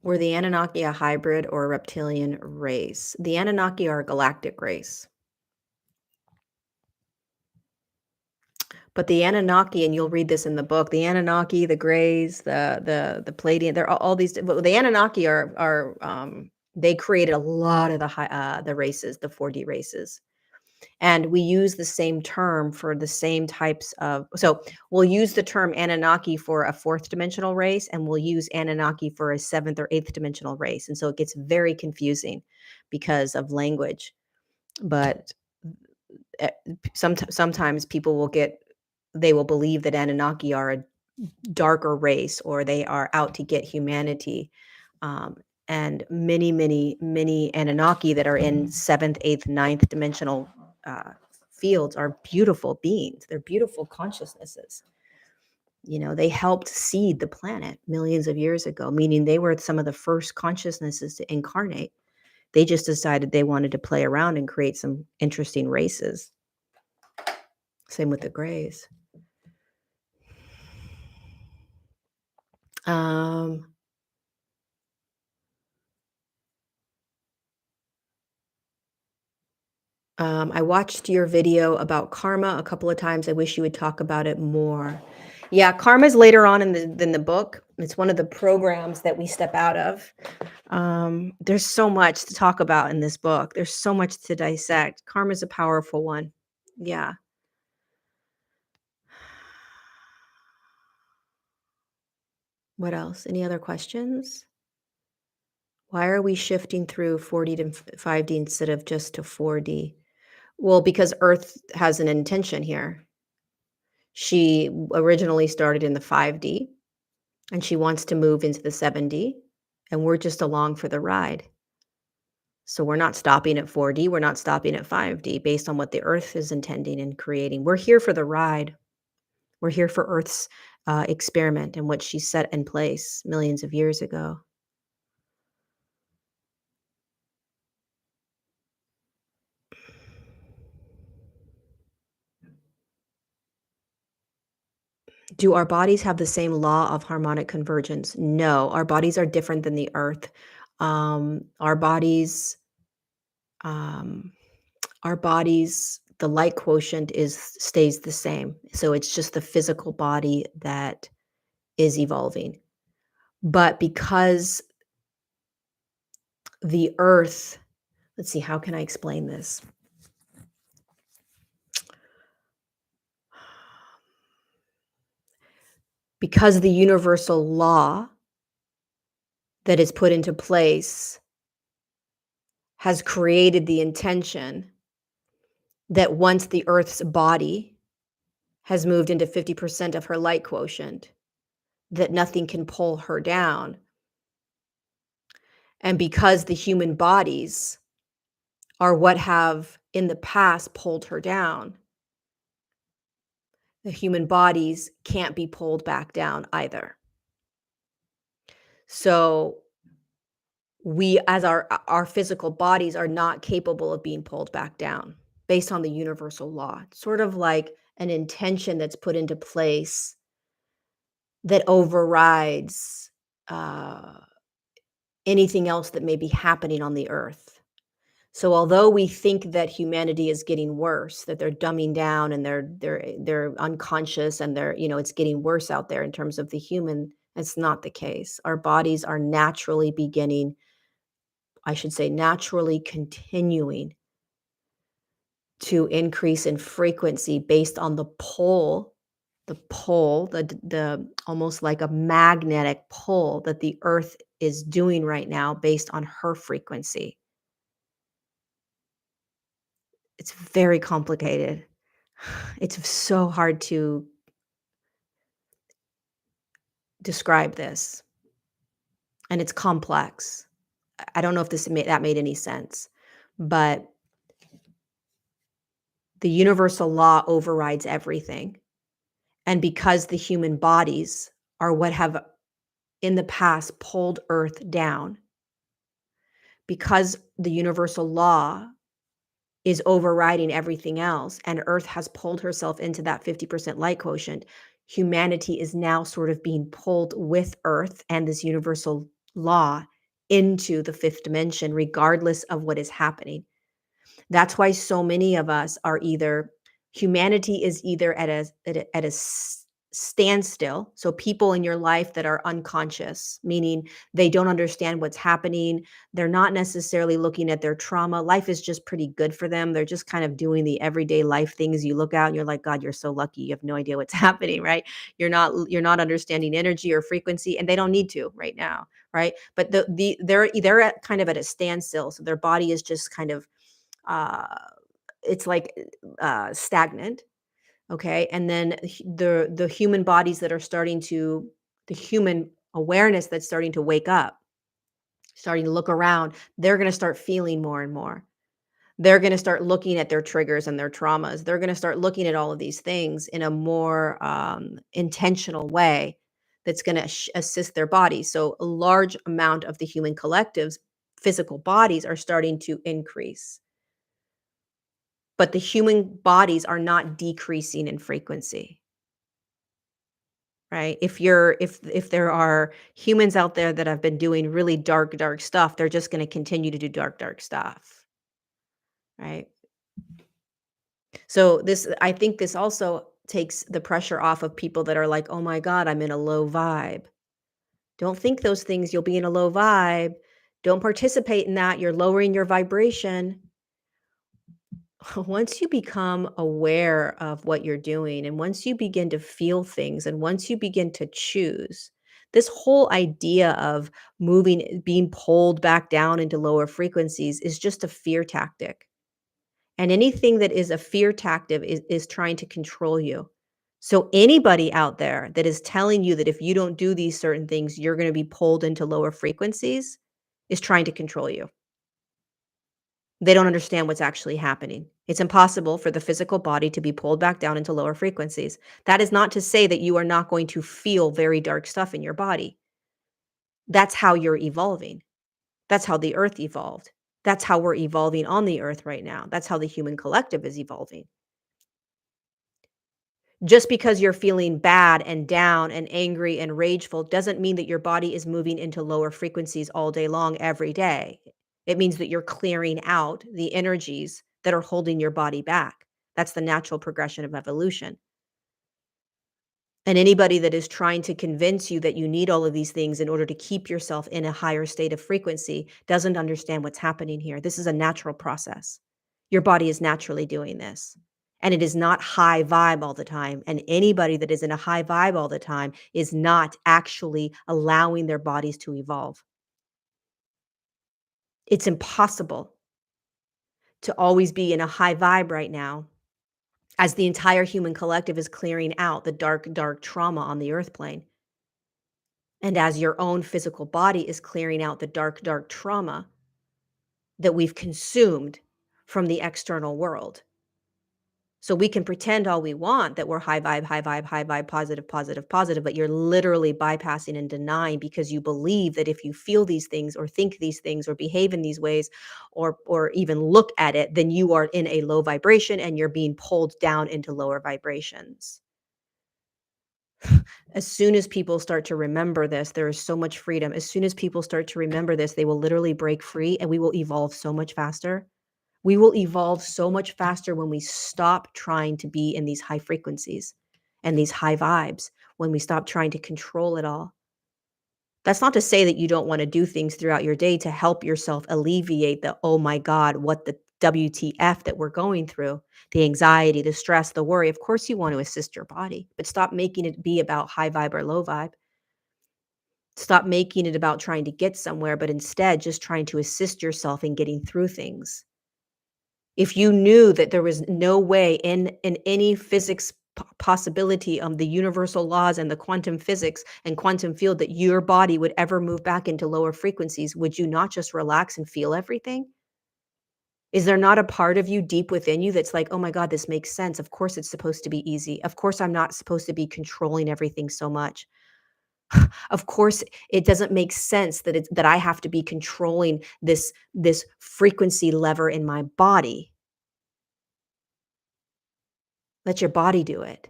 Were the Anunnaki a hybrid or a reptilian race? The Anunnaki are a galactic race. But the Anunnaki, and you'll read this in the book, the Anunnaki, the Greys, the Pleiadian, they're all these. Well, the Anunnaki are they created a lot of the races, the 4D races, and we use the same term for the same types of. So we'll use the term Anunnaki for a fourth dimensional race, and we'll use Anunnaki for a seventh or eighth dimensional race, and so it gets very confusing because of language. But sometimes people they will believe that Anunnaki are a darker race or they are out to get humanity. And many Anunnaki that are in seventh, eighth, ninth dimensional fields are beautiful beings. They're beautiful consciousnesses. They helped seed the planet millions of years ago, meaning they were some of the first consciousnesses to incarnate. They just decided they wanted to play around and create some interesting races. Same with the Greys. I watched your video about karma a couple of times. I wish you would talk about it more. Yeah, karma is later on in the book. It's one of the programs that we step out of. There's so much to talk about in this book. There's so much to dissect. Karma is a powerful one. Yeah. What else? Any other questions? Why are we shifting through 4D to 5D instead of just to 4D? Well, because Earth has an intention here. She originally started in the 5D and she wants to move into the 7D, and we're just along for the ride. So we're not stopping at 4D, we're not stopping at 5D based on what the Earth is intending and creating. We're here for the ride. We're here for Earth's experiment and what she set in place millions of years ago. Do our bodies have the same law of harmonic convergence? No, our bodies are different than the Earth. Our bodies, um, the light quotient stays the same. So it's just the physical body that is evolving. But because the Earth, let's see, how can I explain this? because the universal law that is put into place has created the intention that once the Earth's body has moved into 50% of her light quotient, that nothing can pull her down. And because the human bodies are what have in the past pulled her down, the human bodies can't be pulled back down either. So we, as our physical bodies, are not capable of being pulled back down based on the universal law. It's sort of like an intention that's put into place that overrides uh, anything else that may be happening on the earth. So although we think that humanity is getting worse, that they're dumbing down and they're unconscious and it's getting worse out there in terms of the human, it's not the case. Our bodies are naturally beginning, I should say, naturally continuing to increase in frequency based on the almost like a magnetic pull that the earth is doing right now based on her frequency. It's very complicated. It's so hard to describe this, and it's complex. I don't know if that made any sense, but the universal law overrides everything. And because the human bodies are what have in the past pulled Earth down, because the universal law is overriding everything else, and Earth has pulled herself into that 50% light quotient, humanity is now sort of being pulled with Earth and this universal law into the fifth dimension, regardless of what is happening. That's why so many of us are humanity is either at a standstill. So people in your life that are unconscious, meaning they don't understand what's happening. They're not necessarily looking at their trauma. Life is just pretty good for them. They're just kind of doing the everyday life things. You look out and you're like, God, you're so lucky. You have no idea what's happening, right? You're not understanding energy or frequency, and they don't need to right now, right? But they're at kind of at a standstill. So their body is just kind of uh it's like stagnant. Okay. And then the human bodies that are the human awareness that's starting to wake up, starting to look around, they're going to start feeling more and more. They're going to start looking at their triggers and their traumas. They're going to start looking at all of these things in a more intentional way that's going to assist their bodies. So a large amount of the human collective's physical bodies are starting to increase, but the human bodies are not decreasing in frequency. Right? If there are humans out there that have been doing really dark stuff, they're just gonna continue to do dark stuff, right? So I think this also takes the pressure off of people that are like, "Oh my god, I'm in a low vibe." Don't think those things, you'll be in a low vibe. Don't participate in that, you're lowering your vibration. Once you become aware of what you're doing, and once you begin to feel things, and once you begin to choose, this whole idea of being pulled back down into lower frequencies is just a fear tactic. And anything that is a fear tactic is trying to control you. So anybody out there that is telling you that if you don't do these certain things, you're going to be pulled into lower frequencies is trying to control you. They don't understand what's actually happening. It's impossible for the physical body to be pulled back down into lower frequencies. That is not to say that you are not going to feel very dark stuff in your body. That's how you're evolving. That's how the earth evolved. That's how we're evolving on the earth right now. That's how the human collective is evolving. Just because you're feeling bad and down and angry and rageful doesn't mean that your body is moving into lower frequencies all day long, every day. It means that you're clearing out the energies that are holding your body back. That's the natural progression of evolution. And anybody that is trying to convince you that you need all of these things in order to keep yourself in a higher state of frequency doesn't understand what's happening here. This is a natural process. Your body is naturally doing this. And it is not high vibe all the time. And anybody that is in a high vibe all the time is not actually allowing their bodies to evolve. It's impossible to always be in a high vibe right now as the entire human collective is clearing out the dark, dark trauma on the earth plane. And as your own physical body is clearing out the dark, dark trauma that we've consumed from the external world. So we can pretend all we want that we're high vibe, positive, positive, positive, but you're literally bypassing and denying because you believe that if you feel these things or think these things or behave in these ways or even look at it, then you are in a low vibration and you're being pulled down into lower vibrations. As soon as people start to remember this, there is so much freedom. As soon as people start to remember this, they will literally break free and we will evolve so much faster. We will evolve so much faster when we stop trying to be in these high frequencies and these high vibes, when we stop trying to control it all. That's not to say that you don't want to do things throughout your day to help yourself alleviate the, oh my God, what the WTF that we're going through, the anxiety, the stress, the worry. Of course, you want to assist your body, but stop making it be about high vibe or low vibe. Stop making it about trying to get somewhere, but instead just trying to assist yourself in getting through things. If you knew that there was no way in any physics possibility of the universal laws and the quantum physics and quantum field that your body would ever move back into lower frequencies, would you not just relax and feel everything? Is there not a part of you deep within you that's like, "Oh my god, this makes sense. Of course it's supposed to be easy. Of course I'm not supposed to be controlling everything so much. Of course it doesn't make sense that it's that I have to be controlling this frequency lever in my body." Let your body do it.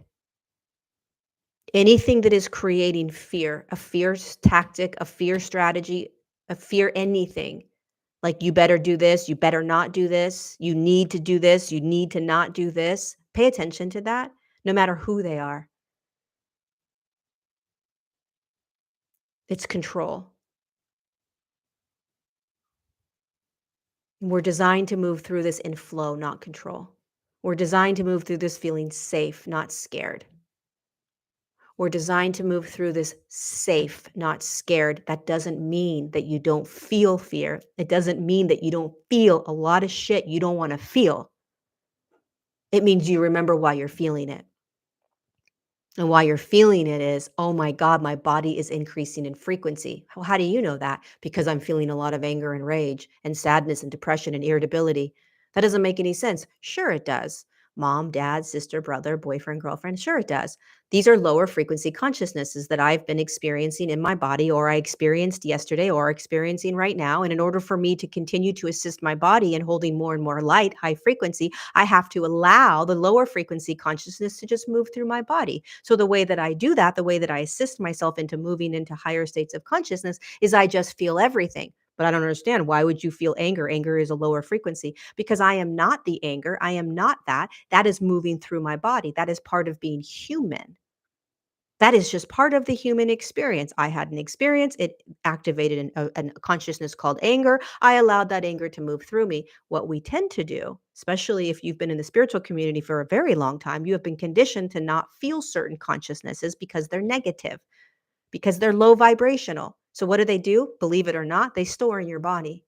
Anything that is creating fear, a fear tactic, a fear strategy, a fear anything, like you better do this, you better not do this, you need to do this, you need to not do this. Pay attention to that, no matter who they are. It's control. We're designed to move through this in flow, not control. We're designed to move through this feeling safe, not scared. We're designed to move through this safe, not scared. That doesn't mean that you don't feel fear. It doesn't mean that you don't feel a lot of shit you don't want to feel. It means you remember why you're feeling it. And why you're feeling it is, oh my God, my body is increasing in frequency. How do you know that? Because I'm feeling a lot of anger and rage and sadness and depression and irritability. That doesn't make any sense. Sure, it does. Mom, dad, sister, brother, boyfriend, girlfriend. Sure, it does. These are lower frequency consciousnesses that I've been experiencing in my body, or I experienced yesterday, or experiencing right now. And in order for me to continue to assist my body in holding more and more light, high frequency, I have to allow the lower frequency consciousness to just move through my body. So the way that I do that, the way that I assist myself into moving into higher states of consciousness is I just feel everything. But I don't understand. Why would you feel anger? Anger is a lower frequency because I am not the anger. I am not that. That is moving through my body. That is part of being human. That is just part of the human experience. I had an experience. It activated a consciousness called anger. I allowed that anger to move through me. What we tend to do, especially if you've been in the spiritual community for a very long time, you have been conditioned to not feel certain consciousnesses because they're negative, because they're low vibrational. So what do? Believe it or not, they store in your body.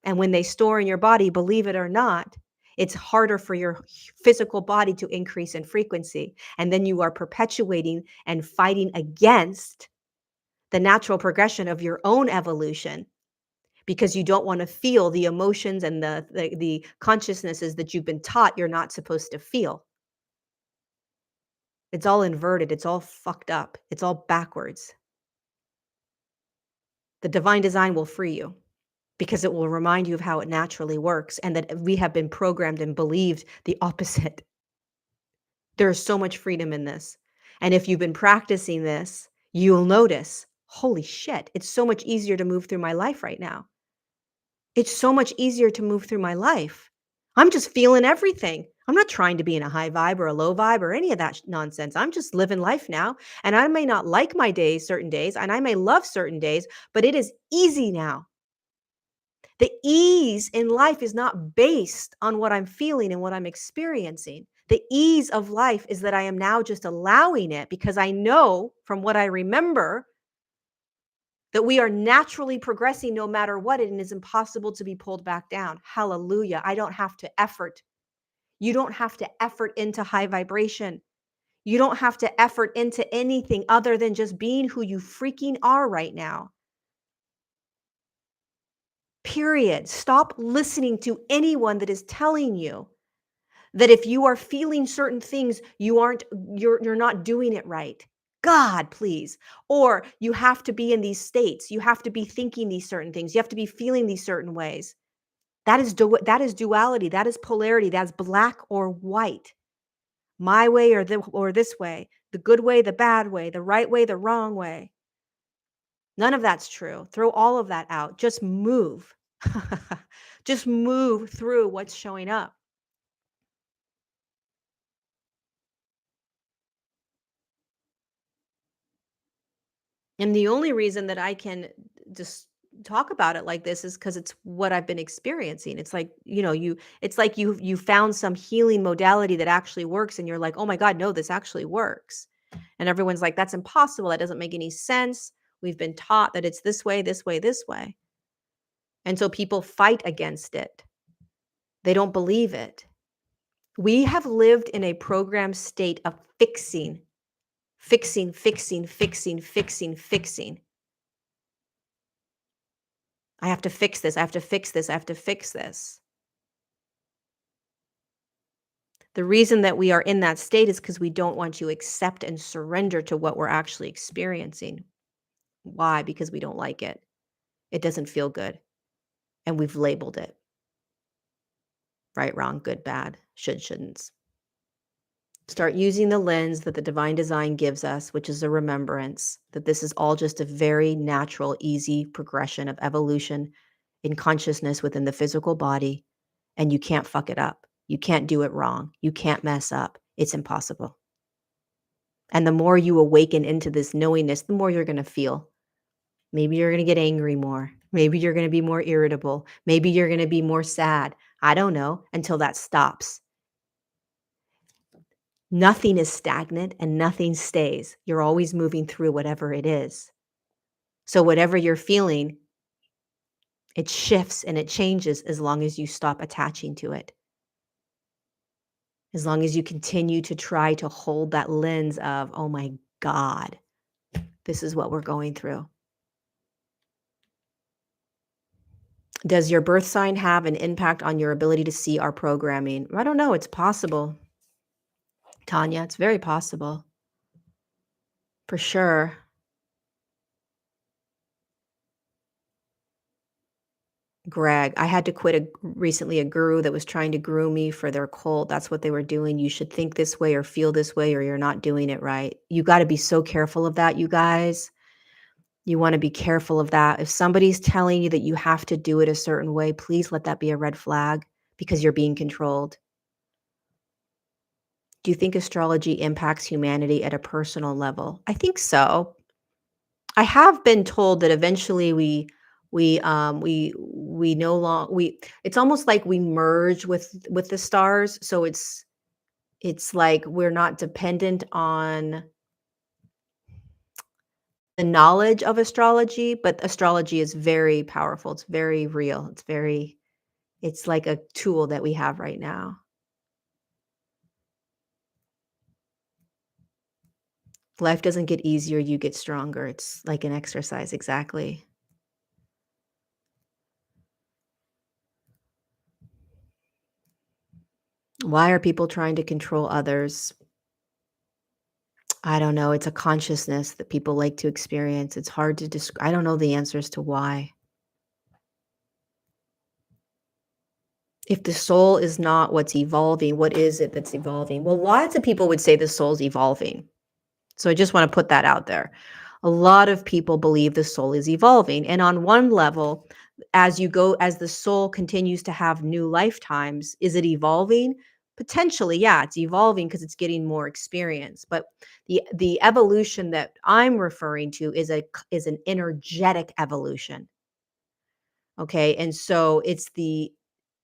And when they store in your body, believe it or not, it's harder for your physical body to increase in frequency. And then you are perpetuating and fighting against the natural progression of your own evolution because you don't want to feel the emotions and the consciousnesses that you've been taught you're not supposed to feel. It's all inverted. It's all fucked up. It's all backwards. The divine design will free you, because it will remind you of how it naturally works and that we have been programmed and believed the opposite. There is so much freedom in this. And if you've been practicing this, you'll notice, holy shit, it's so much easier to move through my life right now. It's so much easier to move through my life. I'm just feeling everything. I'm not trying to be in a high vibe or a low vibe or any of that nonsense. I'm just living life now. And I may not like my days, certain days, and I may love certain days, but it is easy now. The ease in life is not based on what I'm feeling and what I'm experiencing. The ease of life is that I am now just allowing it because I know from what I remember that we are naturally progressing no matter what, and it is impossible to be pulled back down. Hallelujah. I don't have to effort. You don't have to effort into high vibration. You don't have to effort into anything other than just being who you freaking are right now. Period. Stop listening to anyone that is telling you that if you are feeling certain things, you're not doing it right. God, please. Or you have to be in these states. You have to be thinking these certain things. You have to be feeling these certain ways. That is duality. That is polarity. That's black or white. My way or this way. The good way, the bad way, the right way, the wrong way. None of that's true. Throw all of that out. Just move. Just move through what's showing up. And the only reason that I can just talk about it like this is because it's what I've been experiencing. It's like, it's like you found some healing modality that actually works and you're like, "Oh my God, no, this actually works." And everyone's like, "That's impossible. That doesn't make any sense. We've been taught that it's this way, this way, this way." And so people fight against it. They don't believe it. We have lived in a programmed state of fixing, fixing, fixing, fixing, fixing, fixing. I have to fix this. I have to fix this. I have to fix this. The reason that we are in that state is because we don't want to accept and surrender to what we're actually experiencing. Why? Because we don't like it. It doesn't feel good. And we've labeled it right, wrong, good, bad, should, shouldn't. Start using the lens that the divine design gives us, which is a remembrance that this is all just a very natural, easy progression of evolution in consciousness within the physical body. And you can't fuck it up. You can't do it wrong. You can't mess up. It's impossible. And the more you awaken into this knowingness, the more you're going to feel. Maybe you're going to get angry more. Maybe you're going to be more irritable. Maybe you're going to be more sad. I don't know, until that stops. Nothing is stagnant and nothing stays. You're always moving through whatever it is. So whatever you're feeling, it shifts and it changes as long as you stop attaching to it. As long as you continue to try to hold that lens of, oh my God, this is what we're going through. Does your birth sign have an impact on your ability to see our programming? I don't know. It's possible, Tanya. It's very possible. For sure. Greg, I had to quit recently a guru that was trying to groom me for their cult. That's what they were doing. You should think this way or feel this way or you're not doing it right. You got to be so careful of that, you guys. You want to be careful of that. If somebody's telling you that you have to do it a certain way, please let that be a red flag because you're being controlled. Do you think astrology impacts humanity at a personal level? I think so. I have been told that eventually we no longer it's almost like we merge with the stars. So it's like we're not dependent on the knowledge of astrology, but astrology is very powerful. It's very real. It's like a tool that we have right now. Life doesn't get easier, you get stronger. It's like an exercise, exactly. Why are people trying to control others? I don't know. It's a consciousness that people like to experience. It's hard to describe. I don't know the answers to why. If the soul is not what's evolving, what is it that's evolving? Well, lots of people would say the soul's evolving. So I just want to put that out there. A lot of people believe the soul is evolving. And on one level, as the soul continues to have new lifetimes, is it evolving? Potentially, yeah, it's evolving because it's getting more experience. But the evolution that I'm referring to is an energetic evolution. Okay. And so it's the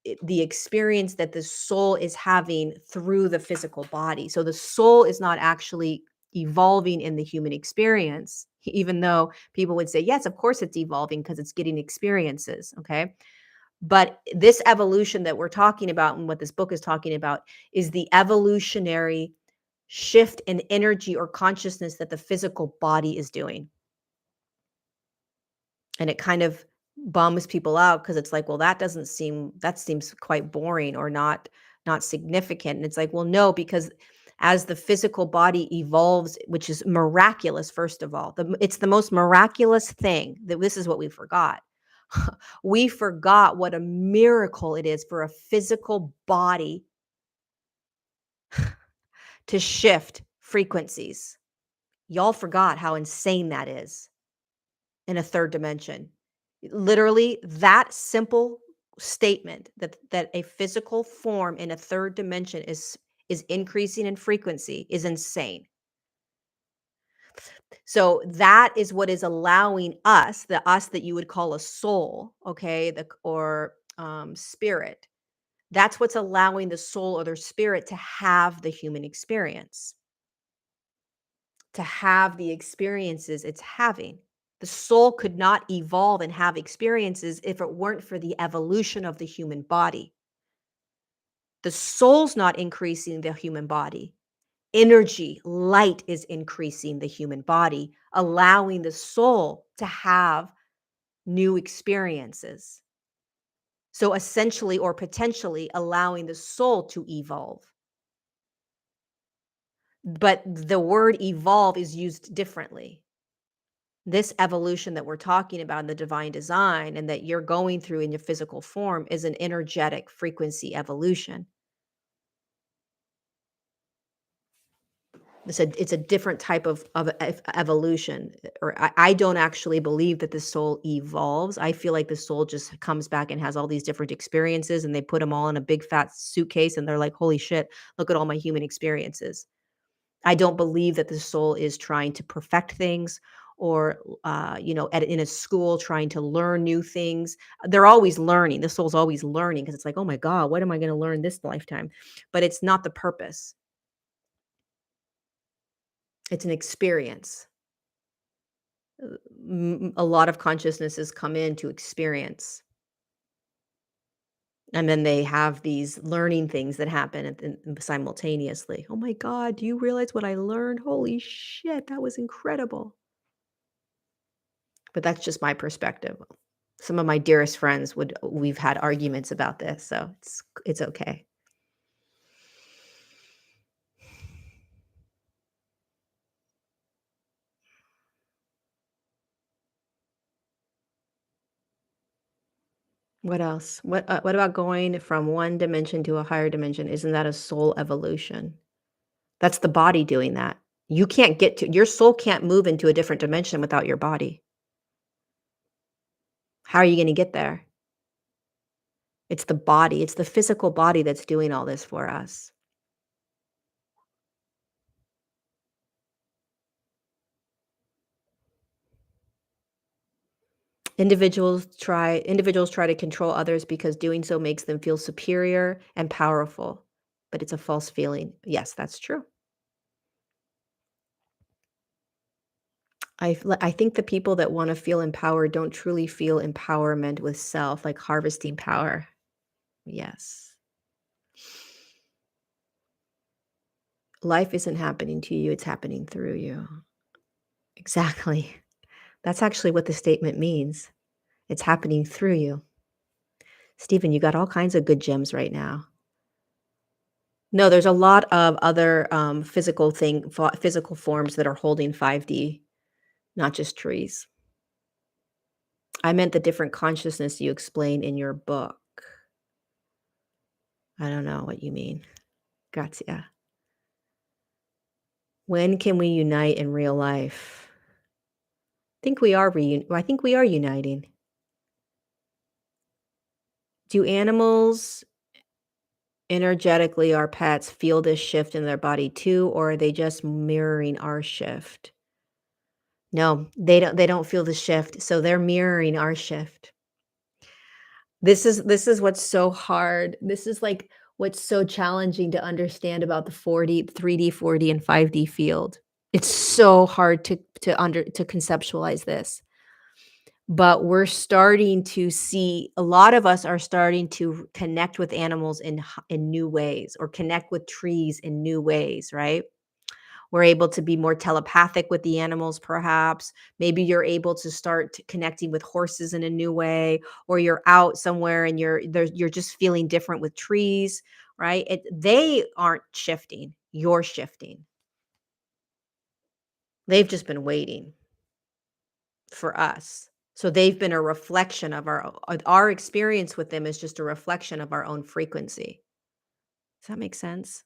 experience that the soul is having through the physical body. So the soul is not actually evolving in the human experience, even though people would say, yes, of course it's evolving because it's getting experiences. Okay. But this evolution that we're talking about and what this book is talking about is the evolutionary shift in energy or consciousness that the physical body is doing. And it kind of bums people out because it's like, well, that seems quite boring or not significant. And it's like, well, no, because as the physical body evolves, which is miraculous, first of all, it's the most miraculous thing that this is what we forgot. We forgot what a miracle it is for a physical body to shift frequencies. Y'all forgot how insane that is in a third dimension. Literally, that simple statement that a physical form in a third dimension is increasing in frequency is insane. So that is what is allowing us, the us that you would call a soul, okay, or spirit. That's what's allowing the soul or their spirit to have the human experience, to have the experiences it's having. The soul could not evolve and have experiences if it weren't for the evolution of the human body. The soul's not increasing the human body. Energy, light is increasing the human body, allowing the soul to have new experiences. So essentially or potentially allowing the soul to evolve. But the word evolve is used differently. This evolution that we're talking about in the divine design and that you're going through in your physical form is an energetic frequency evolution. It's a different type of evolution. Or I don't actually believe that the soul evolves. I feel like the soul just comes back and has all these different experiences and they put them all in a big fat suitcase and they're like, holy shit, look at all my human experiences. I don't believe that the soul is trying to perfect things or, in a school trying to learn new things. They're always learning. The soul's always learning because it's like, oh my God, what am I going to learn this lifetime? But it's not the purpose. It's an experience. A lot of consciousnesses come in to experience. And then they have these learning things that happen simultaneously. Oh my God, do you realize what I learned? Holy shit, that was incredible. But that's just my perspective. Some of my dearest friends we've had arguments about this, so it's okay. What else? What about going from one dimension to a higher dimension? Isn't that a soul evolution? That's the body doing that. Your soul can't move into a different dimension without your body. How are you gonna get there? It's the body, it's the physical body that's doing all this for us. Individuals try to control others because doing so makes them feel superior and powerful, but it's a false feeling. Yes, that's true. I think the people that wanna feel empowered don't truly feel empowerment with self, like harvesting power. Yes. Life isn't happening to you, it's happening through you. Exactly. That's actually what the statement means. It's happening through you. Stephen, you got all kinds of good gems right now. No, there's a lot of other, physical forms that are holding 5D, not just trees. I meant the different consciousness you explain in your book. I don't know what you mean. Gotcha. When can we unite in real life? I think we are uniting. Do animals, energetically, our pets, feel this shift in their body too, or are they just mirroring our shift? No, they don't feel the shift, so they're mirroring our shift. This is what's so hard. This is, like, what's so challenging to understand about the 4D, 3D, 4D, and 5D field. It's so hard to conceptualize this, but we're starting to see a lot of us are starting to connect with animals in new ways, or connect with trees in new ways, right? We're able to be more telepathic with the animals, perhaps. Maybe you're able to start connecting with horses in a new way, or you're out somewhere and you're just feeling different with trees, right? They aren't shifting, you're shifting. They've just been waiting for us. So they've been a reflection of our experience with them is just a reflection of our own frequency. Does that make sense?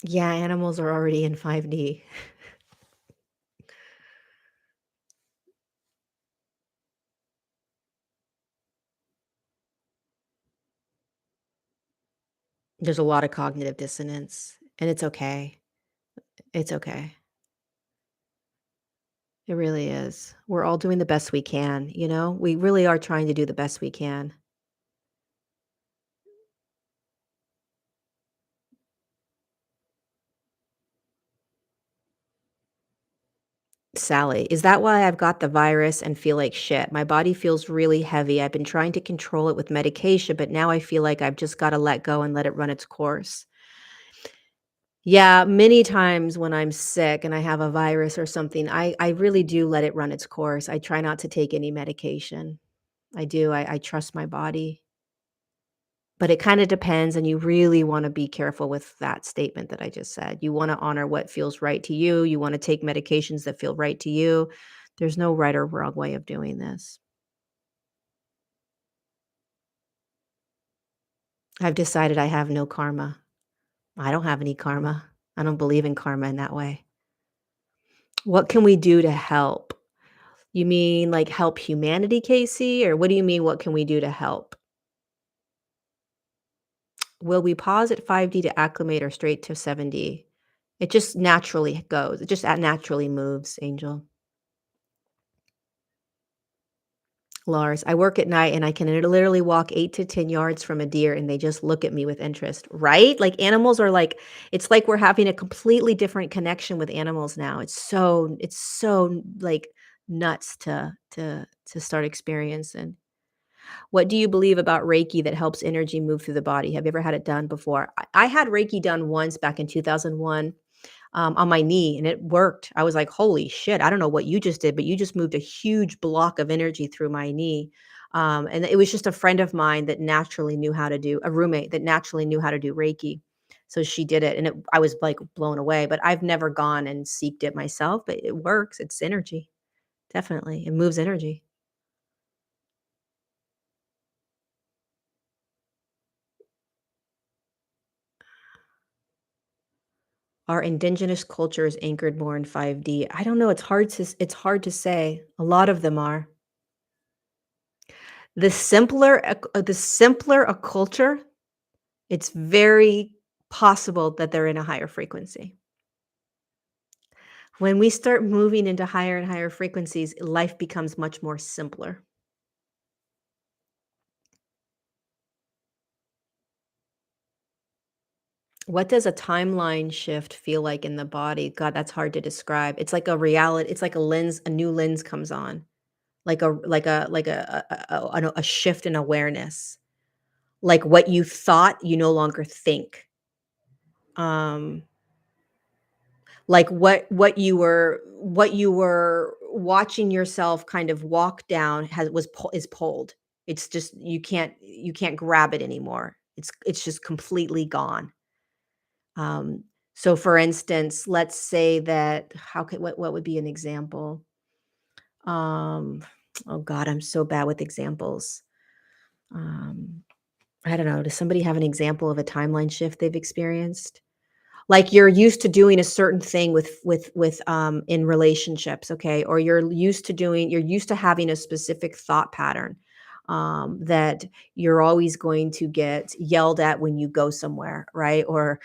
Yeah, animals are already in 5D. There's a lot of cognitive dissonance, and it's okay. It's okay. It really is. We're all doing the best we can, you know? We really are trying to do the best we can. Sally, is that why I've got the virus and feel like shit? My body feels really heavy. I've been trying to control it with medication, but now I feel like I've just got to let go and let it run its course. Yeah, many times when I'm sick and I have a virus or something, I really do let it run its course. I try not to take any medication. I do. I trust my body. But it kinda depends, and you really wanna be careful with that statement that I just said. You wanna honor what feels right to you, you wanna take medications that feel right to you. There's no right or wrong way of doing this. I've decided I have no karma. I don't have any karma. I don't believe in karma in that way. What can we do to help? You mean, like, help humanity, Casey? Or what do you mean, what can we do to help? Will we pause at 5D to acclimate or straight to 7D? It just naturally goes. It just naturally moves, Angel. Lars, I work at night and I can literally walk 8 to 10 yards from a deer and they just look at me with interest, right? Like animals are like it's like we're having a completely different connection with animals now. It's so like nuts to start experiencing. What do you believe about Reiki that helps energy move through the body? Have you ever had it done before? I had Reiki done once back in 2001 on my knee, and it worked. I was like, "Holy shit, I don't know what you just did, but you just moved a huge block of energy through my knee." And it was just a friend of mine that naturally knew how to do a roommate that naturally knew how to do Reiki. So she did it, and I was like blown away. But I've never gone and seeked it myself, but it works. It's energy. Definitely. It moves energy. Our indigenous culture is anchored more in 5D. I don't know. It's hard to say. A lot of them are. The simpler a culture, it's very possible that they're in a higher frequency. When we start moving into higher and higher frequencies, life becomes much more simpler. What does a timeline shift feel like in the body? God, that's hard to describe. It's like a reality, it's like a new lens comes on, like a shift in awareness. Like what you thought, you no longer think. Um Like what you were watching yourself kind of walk down is pulled. It's just you can't grab it anymore. It's just completely gone. Um, so for instance, let's say that what would be an example? Um, oh God, I'm so bad with examples. Um, I don't know. Does somebody have an example of a timeline shift they've experienced? Like you're used to doing a certain thing with in relationships, okay? Or you're used to having a specific thought pattern. that you're always going to get yelled at when you go somewhere, right? Or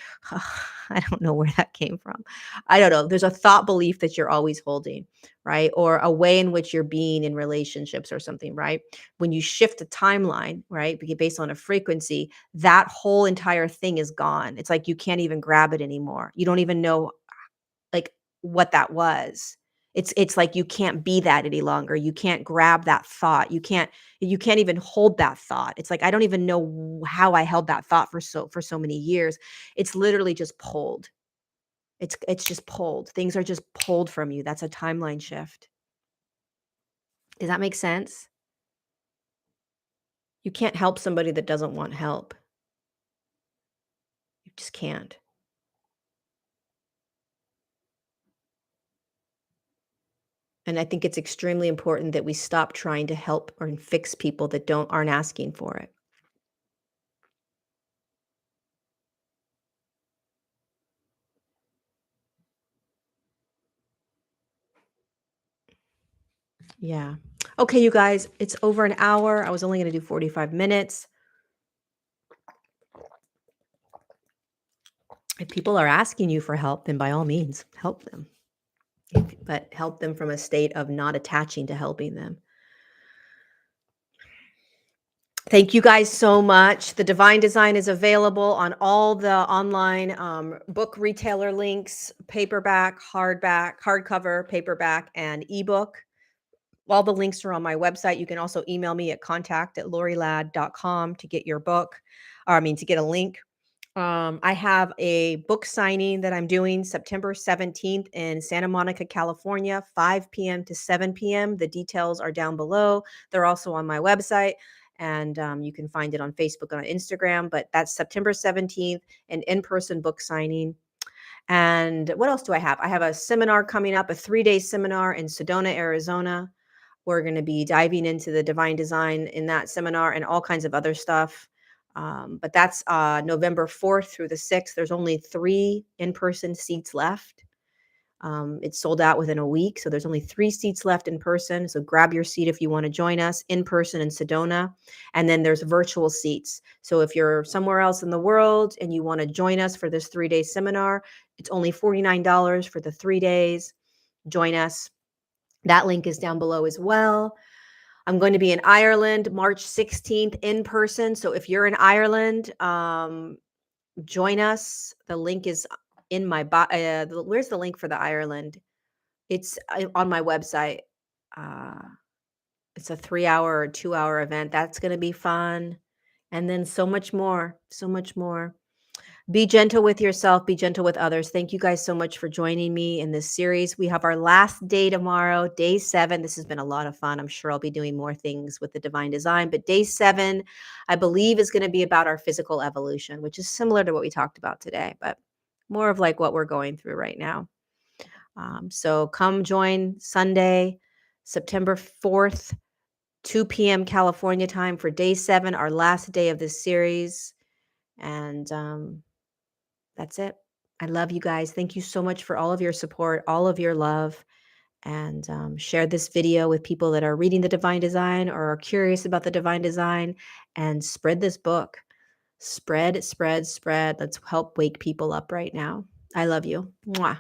I don't know where that came from. I don't know. There's a thought belief that you're always holding, right? Or a way in which you're being in relationships or something, right? When you shift the timeline, right, based on a frequency, that whole entire thing is gone. It's like you can't even grab it anymore. You don't even know like what that was. It's like you can't be that any longer. You can't grab that thought. You can't even hold that thought. It's like I don't even know how I held that thought for so many years. It's literally just pulled. It's just pulled. Things are just pulled from you. That's a timeline shift. Does that make sense? You can't help somebody that doesn't want help. You just can't. And I think it's extremely important that we stop trying to help or fix people that aren't asking for it. Yeah. Okay, you guys, it's over an hour. I was only going to do 45 minutes. If people are asking you for help, then by all means, help them. But help them from a state of not attaching to helping them. Thank you guys so much. The Divine Design is available on all the online book retailer links, paperback, hardcover, paperback, and ebook. All the links are on my website. You can also email me at contact@lorieladd.com to get your book, to get a link. I have a book signing that I'm doing September 17th in Santa Monica, California, 5 p.m. to 7 p.m. The details are down below. They're also on my website, and you can find it on Facebook and on Instagram. But that's September 17th, an in-person book signing. And what else do I have? I have a seminar coming up, a 3-day seminar in Sedona, Arizona. We're going to be diving into the divine design in that seminar and all kinds of other stuff. But that's November 4th through the 6th. There's only 3 in-person seats left. It's sold out within a week. So there's only 3 seats left in person. So grab your seat if you want to join us in person in Sedona. And then there's virtual seats. So if you're somewhere else in the world and you want to join us for this 3-day seminar, it's only $49 for the 3 days. Join us. That link is down below as well. I'm going to be in Ireland March 16th in person. So if you're in Ireland, join us. The link is in my where's the link for the Ireland? It's on my website. Uh, it's a 3-hour or 2-hour event. That's going to be fun. And then so much more, so much more. Be gentle with yourself, be gentle with others. Thank you guys so much for joining me in this series. We have our last day tomorrow, day 7. This has been a lot of fun. I'm sure I'll be doing more things with the divine design, but day 7, I believe, is going to be about our physical evolution, which is similar to what we talked about today, but more of like what we're going through right now. So come join Sunday, September 4th, 2 p.m. California time for day 7, our last day of this series. And that's it. I love you guys. Thank you so much for all of your support, all of your love. And share this video with people that are reading the divine design or are curious about the divine design, and spread this book. Spread, spread, spread. Let's help wake people up right now. I love you. Mwah.